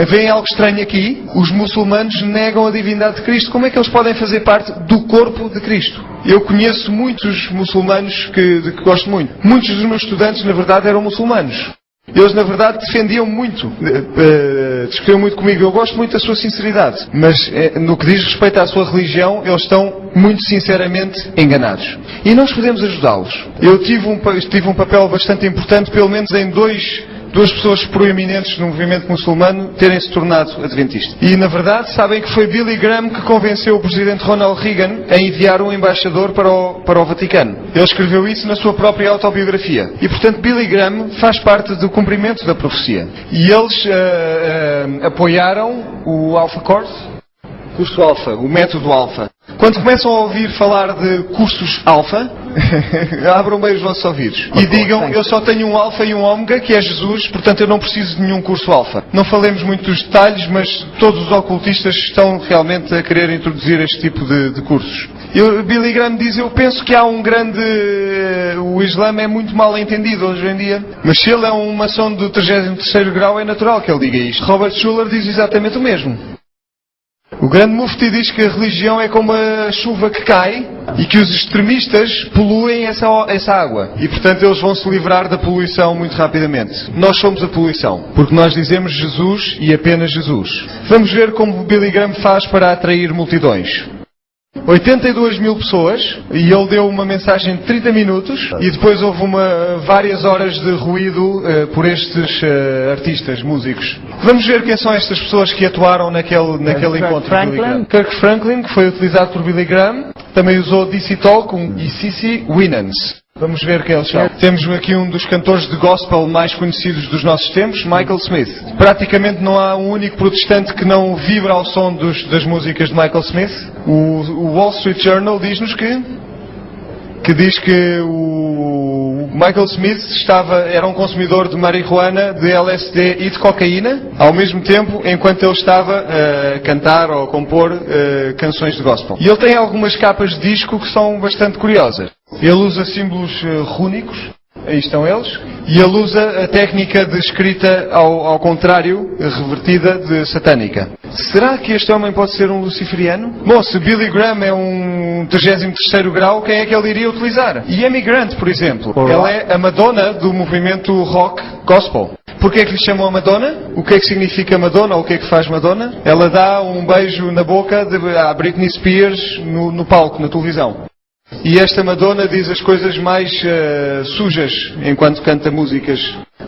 Vêem algo estranho aqui? Os muçulmanos negam a divindade de Cristo. Como é que eles podem fazer parte do corpo de Cristo? Eu conheço muitos muçulmanos que gosto muito. Muitos dos meus estudantes, na verdade, eram muçulmanos. Eles, na verdade, defendiam muito, discutiam muito comigo. Eu gosto muito da sua sinceridade. Mas, no que diz respeito à sua religião, eles estão muito sinceramente enganados. E nós podemos ajudá-los. Eu tive um papel bastante importante, pelo menos em duas pessoas proeminentes no movimento muçulmano terem se tornado adventistas. E, na verdade, sabem que foi Billy Graham que convenceu o presidente Ronald Reagan a enviar um embaixador para o Vaticano. Ele escreveu isso na sua própria autobiografia. E, portanto, Billy Graham faz parte do cumprimento da profecia. E eles apoiaram o Alpha Course, curso Alpha, o método Alpha. Quando começam a ouvir falar de cursos Alpha, abram bem os vossos ouvidos e digam, eu só tenho um Alfa e um Ômega, que é Jesus, portanto eu não preciso de nenhum curso Alfa. Não falemos muito dos detalhes, mas todos os ocultistas estão realmente a querer introduzir este tipo de cursos. Billy Graham diz, eu penso que há um grande... O Islã é muito mal entendido hoje em dia. Mas se ele é um maçom do 33º grau, é natural que ele diga isto. Robert Schuller diz exatamente o mesmo. O grande mufti diz que a religião é como a chuva que cai e que os extremistas poluem essa água. E, portanto, eles vão se livrar da poluição muito rapidamente. Nós somos a poluição, porque nós dizemos Jesus e apenas Jesus. Vamos ver como Billy Graham faz para atrair multidões. 82 mil pessoas, e ele deu uma mensagem de 30 minutos, e depois houve várias horas de ruído por estes artistas, músicos. Vamos ver quem são estas pessoas que atuaram naquele encontro. Kirk Franklin, que foi utilizado por Billy Graham, também usou DC Talk e CeCe Winans. Vamos ver quem eles são. Temos aqui um dos cantores de gospel mais conhecidos dos nossos tempos, Michael Smith. Praticamente não há um único protestante que não vibra ao som das músicas de Michael Smith. O Wall Street Journal diz-nos que diz que o Michael Smith era um consumidor de marihuana, de LSD e de cocaína, ao mesmo tempo enquanto ele estava a cantar ou a compor canções de gospel. E ele tem algumas capas de disco que são bastante curiosas. Ele usa símbolos rúnicos, aí estão eles, e ele usa a técnica de escrita ao contrário, revertida, de satânica. Será que este homem pode ser um luciferiano? Bom, se Billy Graham é um 33º grau, quem é que ele iria utilizar? E Amy Grant, por exemplo, ela é a Madonna do movimento rock gospel. Porquê é que lhe chamam a Madonna? O que é que significa Madonna ou o que é que faz Madonna? Ela dá um beijo na boca à Britney Spears no palco, na televisão. E esta Madonna diz as coisas mais sujas enquanto canta músicas.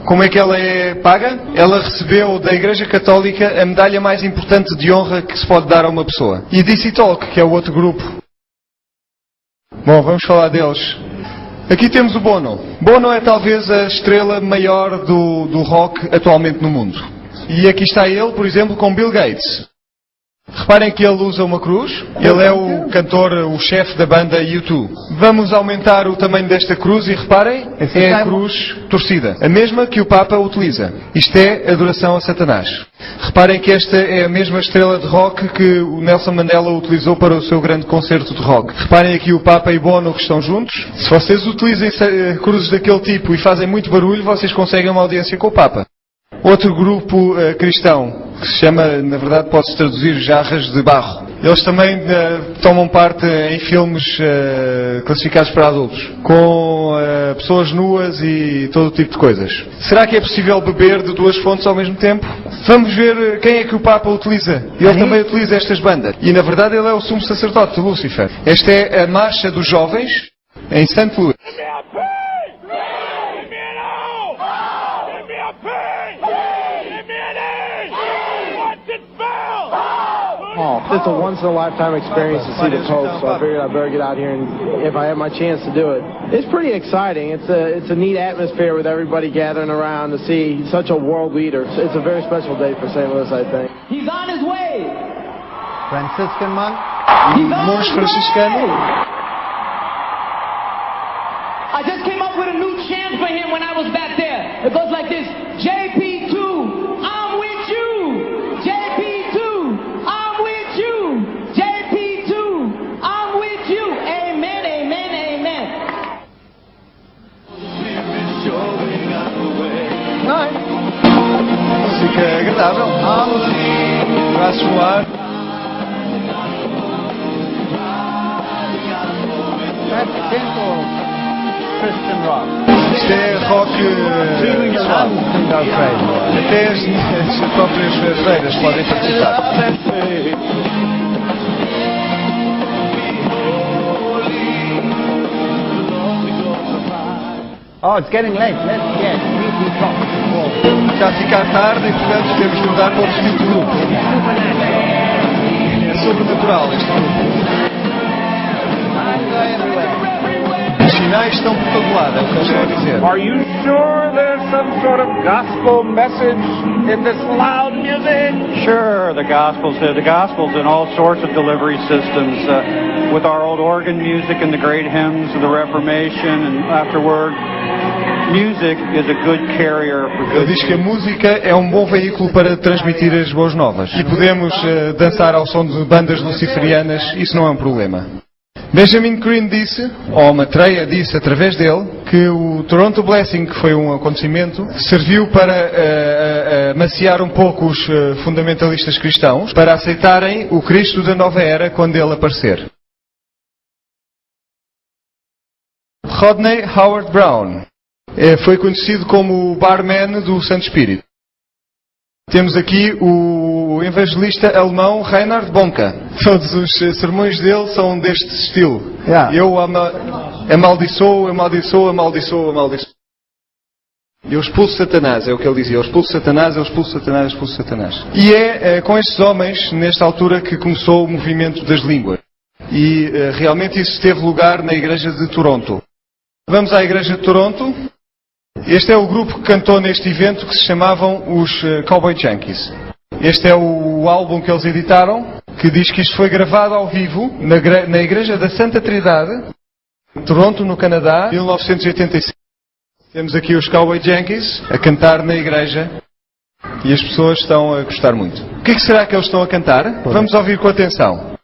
Como é que ela é paga? Ela recebeu da Igreja Católica a medalha mais importante de honra que se pode dar a uma pessoa. E DC Talk, que é o outro grupo. Bom, vamos falar deles. Aqui temos o Bono. Bono é talvez a estrela maior do rock atualmente no mundo. E aqui está ele, por exemplo, com Bill Gates. Reparem que ele usa uma cruz. Ele é o cantor, o chefe da banda U2. Vamos aumentar o tamanho desta cruz e reparem, é a cruz torcida. A mesma que o Papa utiliza. Isto é adoração a Satanás. Reparem que esta é a mesma estrela de rock que o Nelson Mandela utilizou para o seu grande concerto de rock. Reparem aqui o Papa e Bono que estão juntos. Se vocês utilizem cruzes daquele tipo e fazem muito barulho, vocês conseguem uma audiência com o Papa. Outro grupo cristão, que se chama, na verdade pode-se traduzir jarras de barro. Eles também tomam parte em filmes classificados para adultos, com pessoas nuas e todo tipo de coisas. Será que é possível beber de duas fontes ao mesmo tempo? Vamos ver quem é que o Papa utiliza. Ele também utiliza estas bandas. E na verdade ele é o sumo sacerdote de Lúcifer. Esta é a marcha dos jovens em St. Louis. Oh, it's a once-in-a-lifetime experience to see the Pope, so I figured I'd better get out here and, if I have my chance to do it. It's pretty exciting. It's a neat atmosphere with everybody gathering around to see such a world leader. It's a very special day for St. Louis, I think. He's on his way. Franciscan monk? He's on Monge his franciscano. way. I just came up with a new chant for him when I was back there. It goes like this: JP2, I'm with you. JP2, I'm with you. JP2, I'm with you. Amen, amen, amen. Música agradável. Para soar. That's simple Christian rock. Isto é rock suave. Até as próprias freiras podem participar. Oh, it's getting late. Let's get we talk. Já a ficar tarde e, portanto, temos de mudar para outro tipo de grupo. É sobrenatural este grupo. Os sinais estão por todo lado, é o que eles estão a dizer. Are you sure there's some sort of gospel message in this loud music? Sure, the Gospels in all sorts of delivery systems, with our old organ music and the great hymns of the Reformation and afterward. Music is a good carrier for good. Ele diz que a música é um bom veículo para transmitir as boas novas. E podemos dançar ao som de bandas luciferianas, isso não é um problema. Benjamin Crane disse, ou Maitreya disse através dele, que o Toronto Blessing, que foi um acontecimento, serviu para amaciar um pouco os fundamentalistas cristãos, para aceitarem o Cristo da nova era quando ele aparecer. Rodney Howard Brown foi conhecido como o barman do Santo Espírito. Temos aqui o evangelista alemão Reinhard Bonke. Todos os sermões dele são deste estilo. Yeah. Eu amaldiçoo, amaldiçoo, amaldiçoo, amaldiçoo. Eu expulso Satanás, é o que ele dizia. Eu expulso Satanás, eu expulso Satanás, eu expulso Satanás. E é com estes homens, nesta altura, que começou o movimento das línguas. E realmente isso teve lugar na igreja de Toronto. Vamos à igreja de Toronto. Este é o grupo que cantou neste evento, que se chamavam os Cowboy Junkies. Este é o álbum que eles editaram, que diz que isto foi gravado ao vivo na igreja da Santa Trindade, Toronto, no Canadá, 1985. Temos aqui os Cowboy Junkies a cantar na igreja e as pessoas estão a gostar muito. O que será que eles estão a cantar? Vamos ouvir com atenção.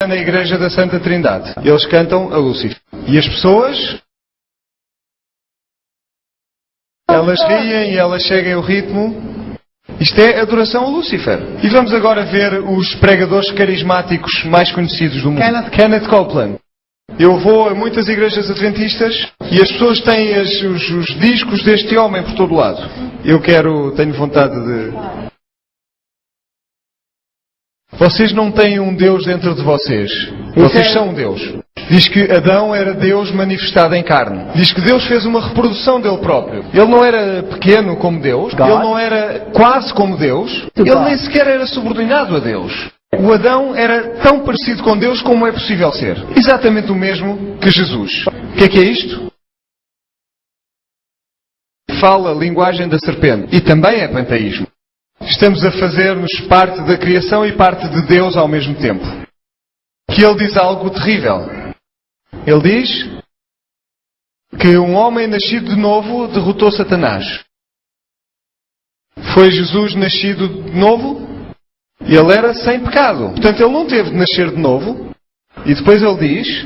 Na igreja da Santa Trindade. Eles cantam a Lúcifer. E as pessoas, elas riem e elas seguem o ritmo. Isto é adoração a Lúcifer. E vamos agora ver os pregadores carismáticos mais conhecidos do mundo. Kenneth Copeland. Eu vou a muitas igrejas adventistas e as pessoas têm os discos deste homem por todo lado. Tenho vontade de... Vocês não têm um Deus dentro de vocês. Vocês são um Deus. Diz que Adão era Deus manifestado em carne. Diz que Deus fez uma reprodução dele próprio. Ele não era pequeno como Deus. Ele não era quase como Deus. Ele nem sequer era subordinado a Deus. O Adão era tão parecido com Deus como é possível ser. Exatamente o mesmo que Jesus. O que é isto? Fala a linguagem da serpente. E também é panteísmo. Estamos a fazer-nos parte da criação e parte de Deus ao mesmo tempo. Que ele diz algo terrível. Ele diz que um homem nascido de novo derrotou Satanás. Foi Jesus nascido de novo? Ele era sem pecado. Portanto, ele não teve de nascer de novo. E depois ele diz,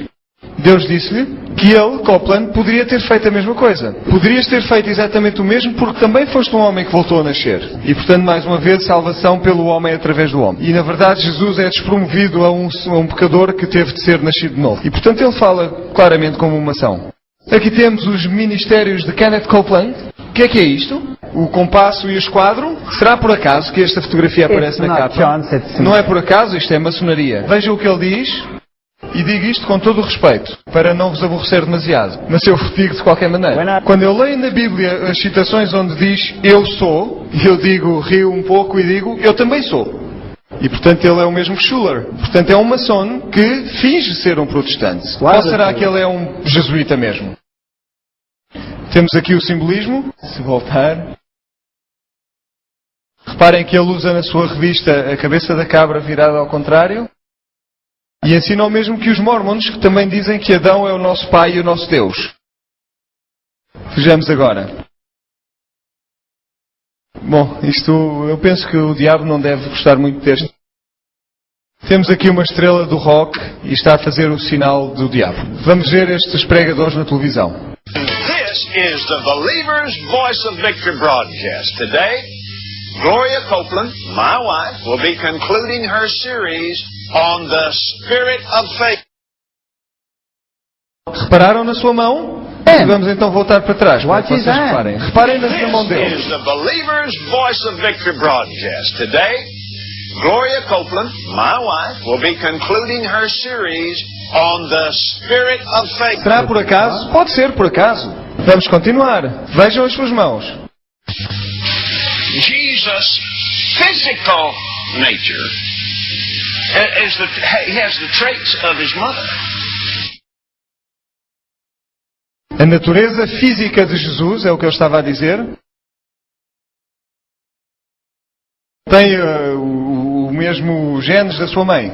Deus disse-lhe, que ele, Copeland, poderia ter feito a mesma coisa. Poderias ter feito exatamente o mesmo porque também foste um homem que voltou a nascer. E, portanto, mais uma vez, salvação pelo homem através do homem. E, na verdade, Jesus é despromovido a um pecador que teve de ser nascido de novo. E, portanto, ele fala claramente como uma ação. Aqui temos os ministérios de Kenneth Copeland. O que é isto? O compasso e o esquadro. Será por acaso que esta fotografia aparece na capa? Não é por acaso, isto é maçonaria. Veja o que ele diz. E digo isto com todo o respeito, para não vos aborrecer demasiado. Mas eu digo de qualquer maneira. Quando eu leio na Bíblia as citações onde diz eu sou, eu digo, rio um pouco e digo eu também sou. E portanto ele é o mesmo Schuller. Portanto é um maçom que finge ser um protestante. Ou será que ele é um jesuíta mesmo? Temos aqui o simbolismo. Se voltar. Reparem que ele usa na sua revista a cabeça da cabra virada ao contrário. E ensina o mesmo que os Mormons, que também dizem que Adão é o nosso pai e o nosso Deus. Vejamos agora. Bom, isto, eu penso que o diabo não deve gostar muito deste. Temos aqui uma estrela do rock e está a fazer o sinal do diabo. Vamos ver estes pregadores na televisão. This is the Believer's Voice of Victory broadcast. Today, Gloria Copeland, my wife, will be concluding her series on the Spirit of Faith. Repararam na sua mão? Vamos então voltar para trás. What is that? Reparem. Reparem na mão This dele. is the Believer's Voice of Victory broadcast. Today, Gloria Copeland, my wife, will be concluding her series on the Spirit of Faith. Será por acaso? Pode ser por acaso. Vamos continuar. Vejam as suas mãos. Jesus' physical nature he has the traits of his mother. A natureza física de Jesus, é o que eu estava a dizer, tem o mesmo genes da sua mãe.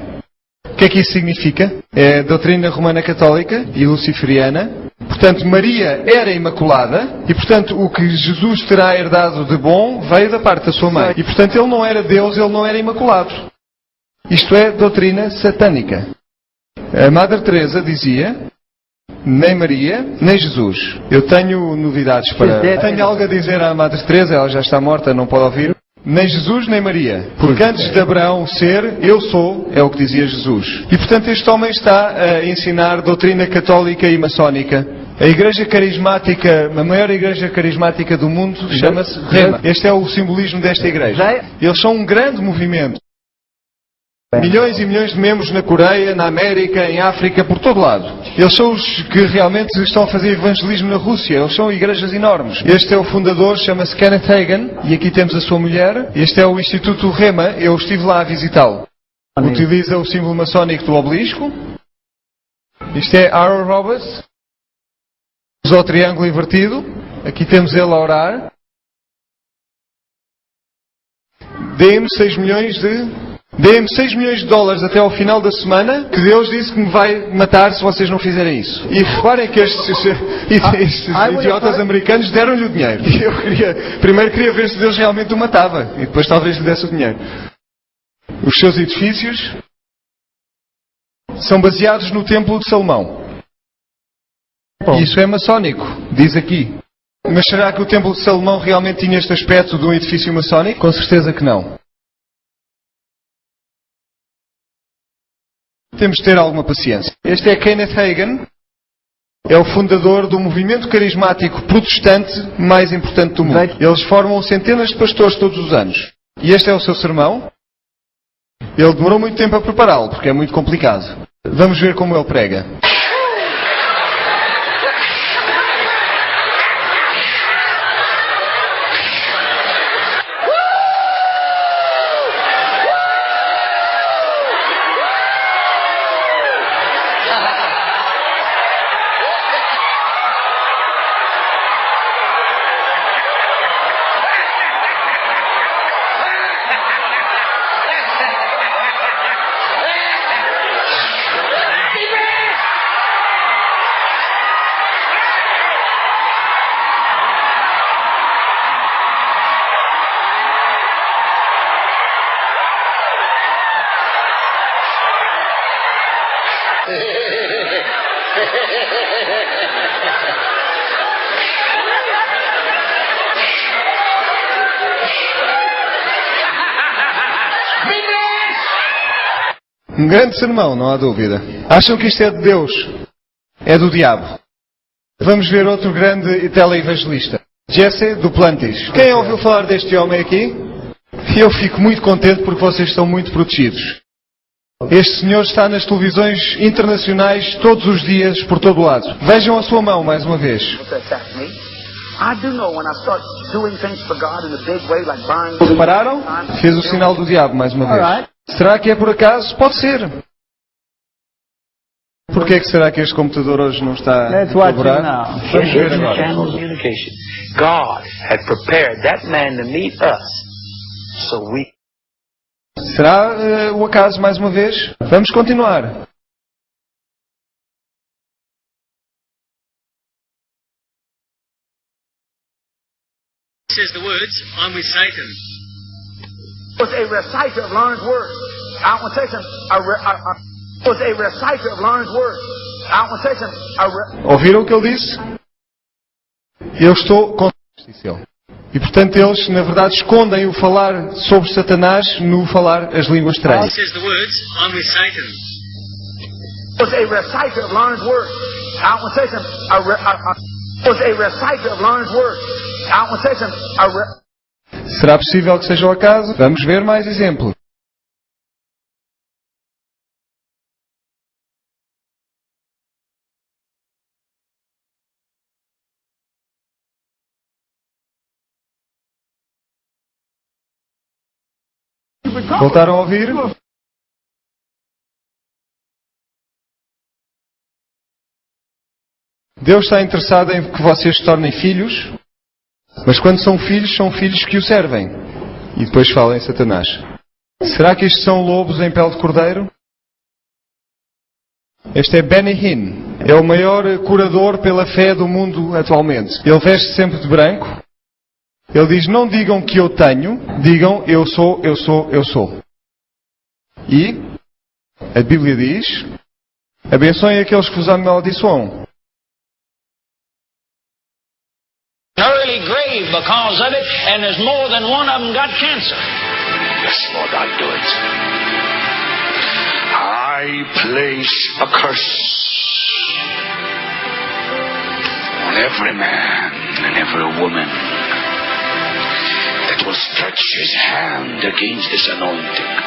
O que é que isso significa? É a doutrina romana católica e luciferiana. Portanto, Maria era imaculada e, portanto, o que Jesus terá herdado de bom veio da parte da sua mãe. E, portanto, ele não era Deus, ele não era imaculado. Isto é doutrina satânica. A Madre Teresa dizia: nem Maria, nem Jesus. Eu tenho novidades para... Tenho algo a dizer à Madre Teresa, ela já está morta, não pode ouvir. Nem Jesus, nem Maria. Porque antes de Abraão ser, eu sou, é o que dizia Jesus. E portanto este homem está a ensinar doutrina católica e maçónica. A igreja carismática, a maior igreja carismática do mundo, chama-se Rema. Este é o simbolismo desta igreja. Eles são um grande movimento. Milhões e milhões de membros na Coreia, na América, em África, por todo lado. Eles são os que realmente estão a fazer evangelismo na Rússia. Eles são igrejas enormes. Este é o fundador, chama-se Kenneth Hagin, e aqui temos a sua mulher. Este é o Instituto Rema, eu estive lá a visitá-lo. Utiliza o símbolo maçónico do obelisco. Isto é Oral Roberts. Usa o triângulo invertido. Aqui temos ele a orar. Dê-me 6 milhões de dólares até ao final da semana, que Deus disse que me vai matar se vocês não fizerem isso. E reparem que estes idiotas americanos deram-lhe o dinheiro. E eu primeiro queria ver se Deus realmente o matava. E depois talvez lhe desse o dinheiro. Os seus edifícios são baseados no Templo de Salomão. Isso é maçónico, diz aqui. Mas será que o Templo de Salomão realmente tinha este aspecto de um edifício maçónico? Com certeza que não. Temos de ter alguma paciência. Este é Kenneth Hagin. É o fundador do movimento carismático protestante mais importante do mundo. Eles formam centenas de pastores todos os anos. E este é o seu sermão. Ele demorou muito tempo a prepará-lo, porque é muito complicado. Vamos ver como ele prega. Um grande sermão, não há dúvida. Acham que isto é de Deus? É do diabo. Vamos ver outro grande teleevangelista. Jesse Duplantis. Quem ouviu falar deste homem aqui? Eu fico muito contente porque vocês estão muito protegidos. Este senhor está nas televisões internacionais todos os dias, por todo lado. Vejam a sua mão mais uma vez. Repararam? Fez o sinal do diabo mais uma vez. Será que é por acaso? Pode ser. Porquê que será que este computador hoje não está Let's a watch it colaborar? now. Vamos ver agora. Channel communication. God had prepared that man to meet us, so we. Será o acaso mais uma vez? Vamos continuar. Says the words, I'm with Satan. Was a reciter of Lawrence words. I want to say something. Was a reciter of Lawrence words. I want to say something. Ouviram o que ele disse? Eu estou com e portanto eles, na verdade, escondem o falar sobre Satanás no falar as línguas estranhas. Says the words, I'm with Satan. Was a reciter of Lawrence words. I want to say something. Was a reciter of Lawrence words. I want to say something. Será possível que seja o acaso? Vamos ver mais exemplos. Voltaram a ouvir? Deus está interessado em que vocês se tornem filhos, mas quando são filhos que o servem. E depois fala em Satanás. Será que estes são lobos em pele de cordeiro? Este é Benny Hinn. É o maior curador pela fé do mundo atualmente. Ele veste sempre de branco. Ele diz, não digam que eu tenho, digam eu sou, eu sou, eu sou. E a Bíblia diz, abençoem aqueles que vos amaldiçoam. Early grave because of it, and there's more than one of them got cancer. Yes, Lord, I'll do it. I place a curse on every man and every woman that will stretch his hand against this anointing.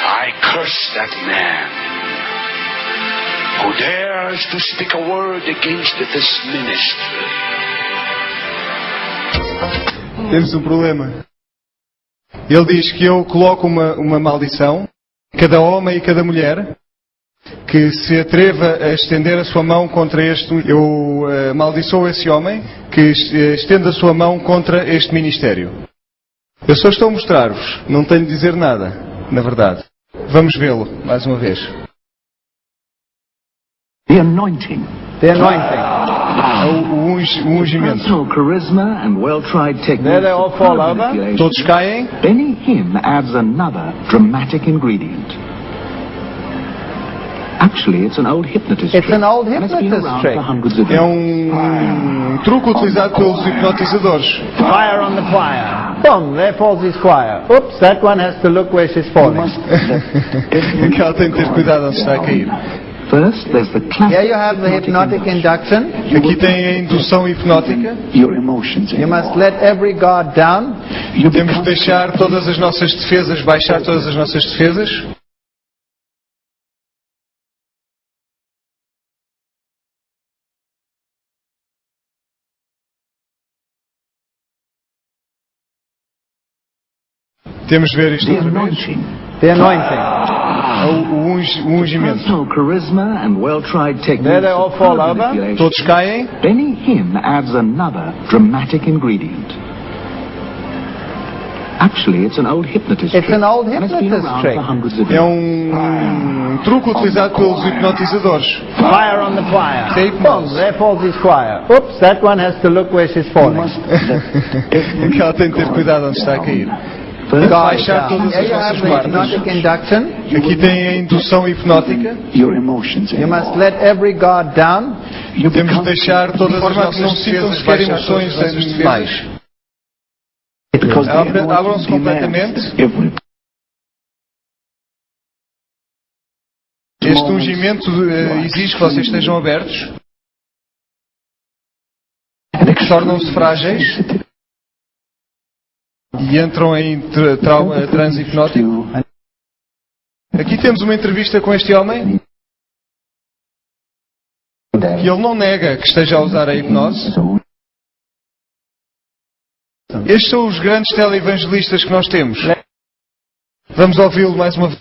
I curse that man who dares to speak a word against this ministry. Temos um problema. Ele diz que eu coloco uma maldição, cada homem e cada mulher, que se atreva a estender a sua mão contra este, eu amaldiçoo esse homem, que estenda a sua mão contra este ministério. Eu só estou a mostrar-vos, não tenho de dizer nada, na verdade. Vamos vê-lo, mais uma vez. The anointing. The anointing. O ungimento. Personal charisma and well-tried techniques. There they all fall over. Todos caem. Benny Hinn adds another dramatic ingredient. Actually, it's an old hypnotist trick. It's an old hypnotist trick. É truque utilizado pelos hipnotizadores. Fire on the choir. Boom, there falls his choir. Oops, that one has to look where she's falling. Que ela tem de ter cuidado onde está a cair. First, there's the Here you have the hypnotic induction. Aqui tem a indução hipnótica. Your emotions. You must let every guard down. Temos de deixar todas as nossas defesas, baixar todas as nossas defesas. Temos de ver isto outra vez. The anointing. O ungimento. Personal charisma and well-tried techniques. There they all fall over. Todos caem. Benny Hinn adds another dramatic ingredient. Actually, it's an old hypnotist trick. It's an old hypnotist trick. É truque utilizado pelos hipnotizadores. Fire on the choir. Boom, there falls his choir. Oops, that one has to look where she's falling. Que ela tem de ter cuidado onde está a cair. Baixar todas as nossas guardas. Aqui tem a indução hipnótica. Your emotions. You must let every guard down. Temos de deixar todas as nossas defesas, sequer emoções mais. Abram-se completamente. Este ungimento exige que vocês estejam abertos. Tornam-se frágeis. E entram em transe hipnótico. Aqui temos uma entrevista com este homem. E ele não nega que esteja a usar a hipnose. Estes são os grandes televangelistas que nós temos. Vamos ouvi-lo mais uma vez.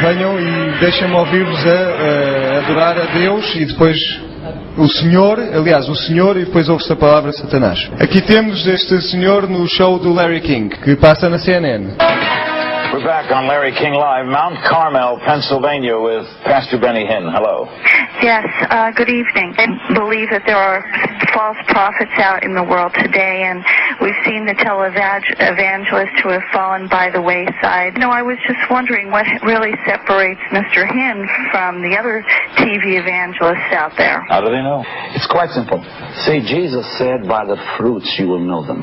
Venham e deixem-me ouvir-vos a adorar a Deus e depois o Senhor, aliás, o Senhor e depois ouve-se a palavra Satanás. Aqui temos este senhor no show do Larry King, que passa na CNN. We're back on Larry King Live, Mount Carmel, Pennsylvania, with Pastor Benny Hinn. Hello. Yes, good evening. I believe that there are false prophets out in the world today, and we've seen the televangelists who have fallen by the wayside. I was just wondering what really separates Mr. Hinn from the other TV evangelists out there. How do they know? It's quite simple. See, Jesus said, by the fruits you will know them.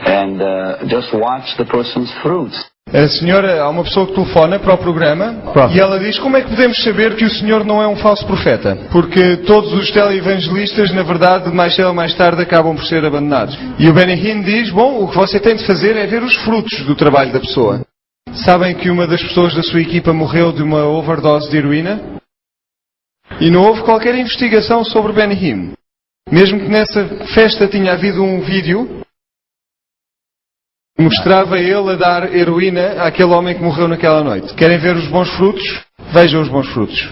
And just watch the person's fruits. A senhora, há uma pessoa que telefona para o programa e ela diz: como é que podemos saber que o senhor não é um falso profeta? Porque todos os televangelistas, na verdade, mais cedo ou mais tarde, acabam por ser abandonados. E o Benny Hinn diz: bom, o que você tem de fazer é ver os frutos do trabalho da pessoa. Sabem que uma das pessoas da sua equipa morreu de uma overdose de heroína? E não houve qualquer investigação sobre Benny Hinn. Mesmo que nessa festa tinha havido um vídeo mostrava ele a dar heroína àquele homem que morreu naquela noite. Querem ver os bons frutos? Vejam os bons frutos.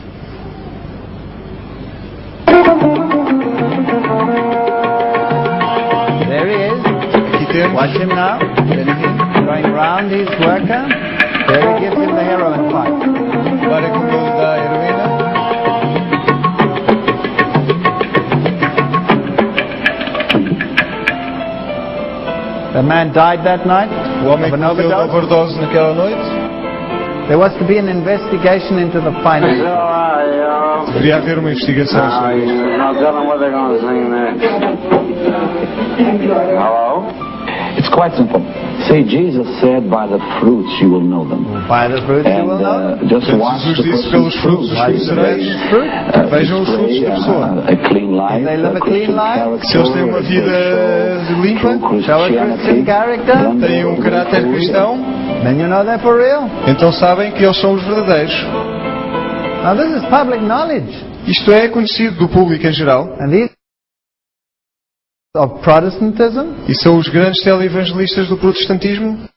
There he is. Aqui temos. Watch him now. Going round his worker. There he gives him the heroin pipe. Para como ele dá a heroína. The man died that night. O homem que morreu de overdose naquela noite. There was to be an investigation into the finances. Deveria haver uma investigação sobre isto. I'll tell them what they're going to sing next. Hello? It's quite simple. See, Jesus said, by the fruits you will know them. By the fruits you will know them. Just watch the disse: pelos frutos os conhecereis. Vejam os frutos da pessoa. A clean life, they live a clean life. Se eles têm uma vida limpa, show a Christian character, têm um caráter cristão, then you know they're for real. Então sabem que eles são os verdadeiros. Now this is public knowledge. Isto é conhecido do público em geral. And these of Protestantism. E são os grandes televangelistas do protestantismo.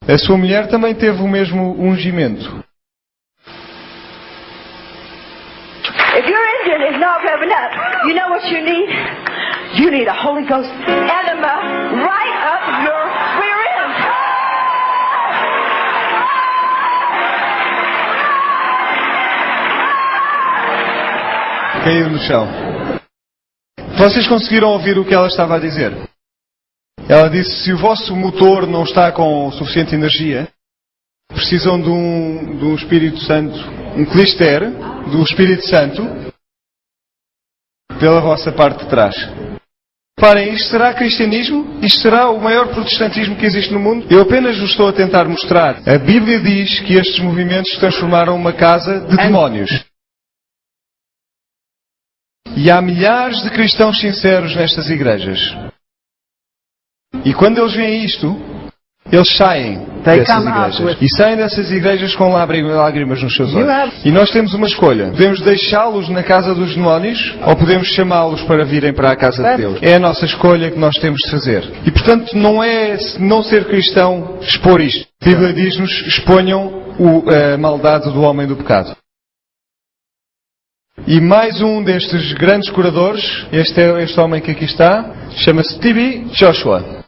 A sua mulher também teve o mesmo ungimento. If your engine is not revving up, you know what you need? You need a Holy Ghost enema right up your rear end. Caiu no chão. Vocês conseguiram ouvir o que ela estava a dizer? Ela disse: se o vosso motor não está com suficiente energia, precisam de um Espírito Santo, um clister do Espírito Santo, pela vossa parte de trás. Reparem, isto será cristianismo? Isto será o maior protestantismo que existe no mundo? Eu apenas vos estou a tentar mostrar. A Bíblia diz que estes movimentos transformaram uma casa de demónios. E há milhares de cristãos sinceros nestas igrejas. E quando eles veem isto, eles saem dessas igrejas. E saem dessas igrejas com lágrimas nos seus olhos. E nós temos uma escolha. Podemos deixá-los na casa dos demónios ou podemos chamá-los para virem para a casa de Deus. É a nossa escolha que nós temos de fazer. E portanto não é não ser cristão expor isto. A Bíblia diz-nos: exponham a maldade do homem do pecado. E mais um destes grandes curadores, este homem que aqui está, chama-se T.B. Joshua.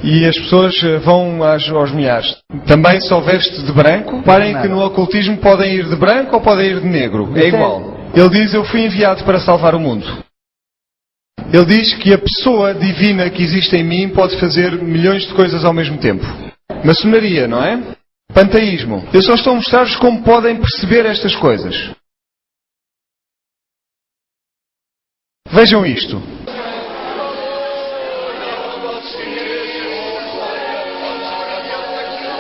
E as pessoas vão aos milhares. Também só veste de branco. Parem que no ocultismo podem ir de branco ou podem ir de negro. É igual. Ele diz: eu fui enviado para salvar o mundo. Ele diz que a pessoa divina que existe em mim pode fazer milhões de coisas ao mesmo tempo. Maçonaria, não é? Panteísmo. Eu só estou a mostrar-vos como podem perceber estas coisas. Vejam isto.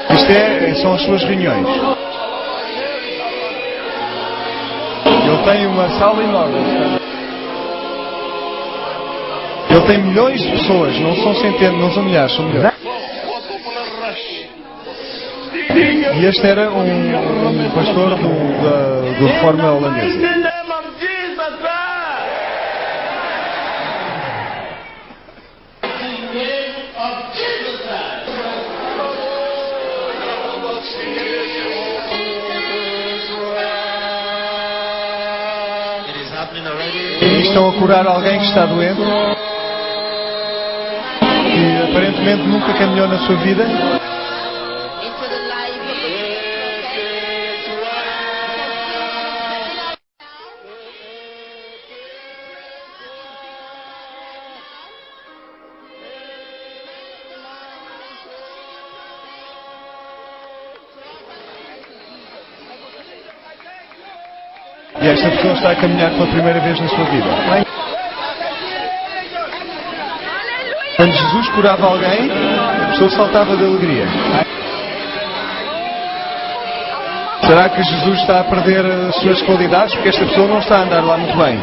Isto são as suas reuniões. Ele tem uma sala enorme. Ele tem milhões de pessoas, não são centenas, não são milhares, são milhões. E este era um pastor do Reforma holandesa. E estão a curar alguém que está doente, que aparentemente nunca caminhou na sua vida. E esta pessoa está a caminhar pela primeira vez na sua vida. Quando Jesus curava alguém, a pessoa saltava de alegria. Será que Jesus está a perder as suas qualidades? Porque esta pessoa não está a andar lá muito bem.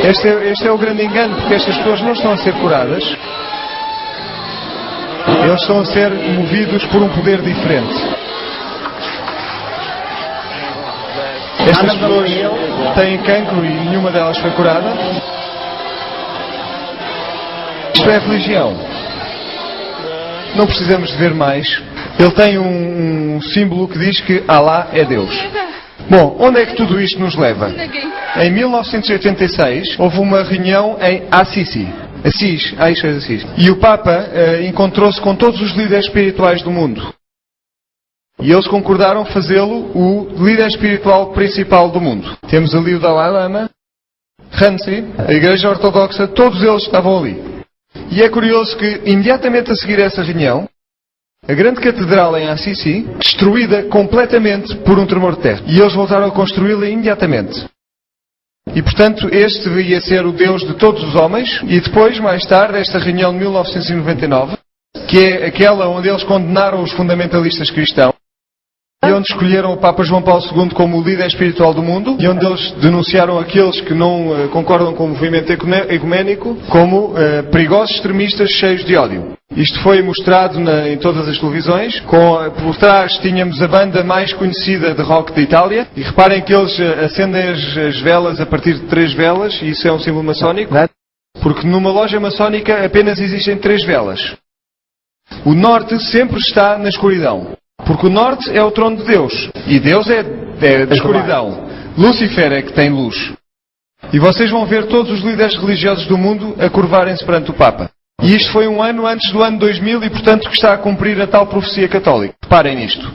Este é o grande engano, porque estas pessoas não estão a ser curadas. Eles estão a ser movidos por um poder diferente. Estas pessoas têm cancro e nenhuma delas foi curada. Isto é religião. Não precisamos de ver mais. Ele tem um símbolo que diz que Alá é Deus. Bom, onde é que tudo isto nos leva? Em 1986 houve uma reunião em Assis. E o Papa encontrou-se com todos os líderes espirituais do mundo. E eles concordaram fazê-lo o líder espiritual principal do mundo. Temos ali o Dalai Lama, Hansi, a Igreja Ortodoxa, todos eles estavam ali. E é curioso que, imediatamente a seguir essa reunião, a grande catedral em Assisi, destruída completamente por um tremor de terra. E eles voltaram a construí-la imediatamente. E, portanto, este ia ser o Deus de todos os homens. E depois, mais tarde, esta reunião de 1999, que é aquela onde eles condenaram os fundamentalistas cristãos, e onde escolheram o Papa João Paulo II como o líder espiritual do mundo, e onde eles denunciaram aqueles que não concordam com o movimento ecuménico como perigosos extremistas cheios de ódio. Isto foi mostrado em todas as televisões. Por trás tínhamos a banda mais conhecida de rock da Itália, e reparem que eles acendem as velas a partir de 3 velas, e isso é um símbolo maçónico, porque numa loja maçónica apenas existem 3 velas. O norte sempre está na escuridão. Porque o norte é o trono de Deus. E Deus é da escuridão. Lúcifer é que tem luz. E vocês vão ver todos os líderes religiosos do mundo a curvarem-se perante o Papa. E isto foi um ano antes do ano 2000 e, portanto, que está a cumprir a tal profecia católica. Reparem nisto.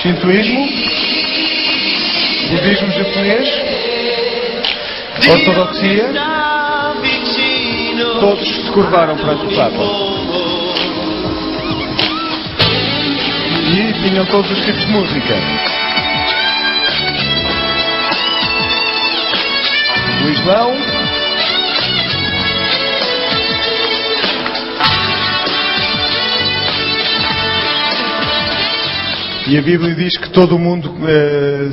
Shintoísmo, budismo japonês, ortodoxia, todos se curvaram perante o Papa. E tinham todos os tipos de música. O Islão, e a Bíblia diz que todo o mundo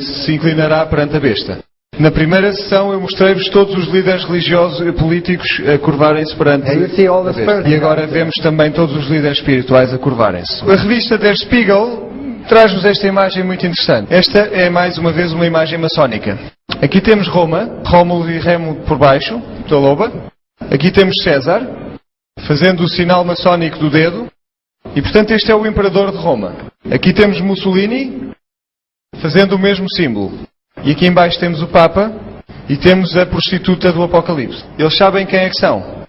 se inclinará perante a besta. Na primeira sessão eu mostrei-vos todos os líderes religiosos e políticos a curvarem-se perante a besta. E agora vemos também todos os líderes espirituais a curvarem-se. A revista Der Spiegel traz-nos esta imagem muito interessante. Esta é mais uma vez uma imagem maçónica. Aqui temos Roma, Rómulo e Remo por baixo, da loba. Aqui temos César, fazendo o sinal maçónico do dedo. E portanto este é o imperador de Roma. Aqui temos Mussolini, fazendo o mesmo símbolo. E aqui em baixo temos o Papa, e temos a prostituta do Apocalipse. Eles sabem quem é que são.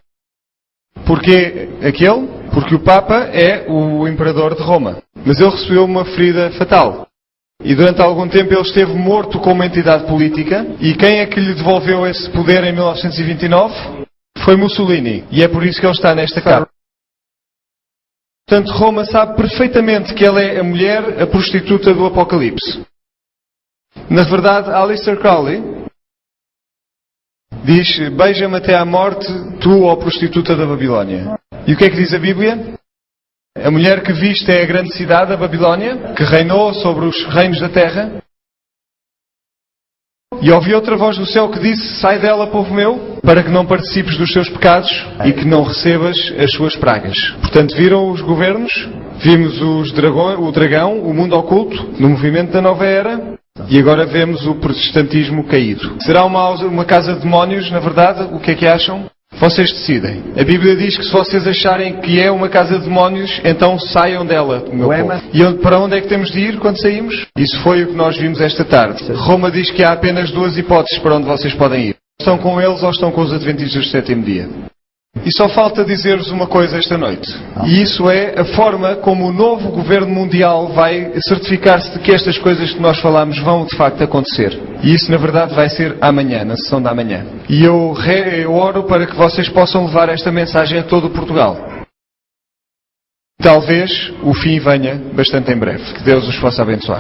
Porquê aquele? Porque o Papa é o imperador de Roma. Mas ele recebeu uma ferida fatal. E durante algum tempo ele esteve morto como entidade política. E quem é que lhe devolveu esse poder em 1929? Foi Mussolini. E é por isso que ele está nesta capa. Portanto, Roma sabe perfeitamente que ela é a mulher, a prostituta do Apocalipse. Na verdade, Aleister Crowley diz: beija-me até à morte, tu, ó prostituta da Babilónia. E o que é que diz a Bíblia? A mulher que viste é a grande cidade, a Babilónia, que reinou sobre os reinos da terra. E ouvi outra voz do céu que disse: sai dela, povo meu, para que não participes dos seus pecados e que não recebas as suas pragas. Portanto, viram os governos, vimos o dragão, o mundo oculto, no movimento da nova era, e agora vemos o protestantismo caído. Será uma casa de demónios, na verdade? O que é que acham? Vocês decidem. A Bíblia diz que se vocês acharem que é uma casa de demónios, então saiam dela, meu povo. E para onde é que temos de ir quando saímos? Isso foi o que nós vimos esta tarde. Roma diz que há apenas duas hipóteses para onde vocês podem ir. Estão com eles ou estão com os adventistas do sétimo dia. E só falta dizer-vos uma coisa esta noite. E isso é a forma como o novo governo mundial vai certificar-se de que estas coisas que nós falamos vão de facto acontecer. E isso na verdade vai ser amanhã, na sessão da manhã. E eu oro para que vocês possam levar esta mensagem a todo Portugal. Talvez o fim venha bastante em breve. Que Deus os possa abençoar.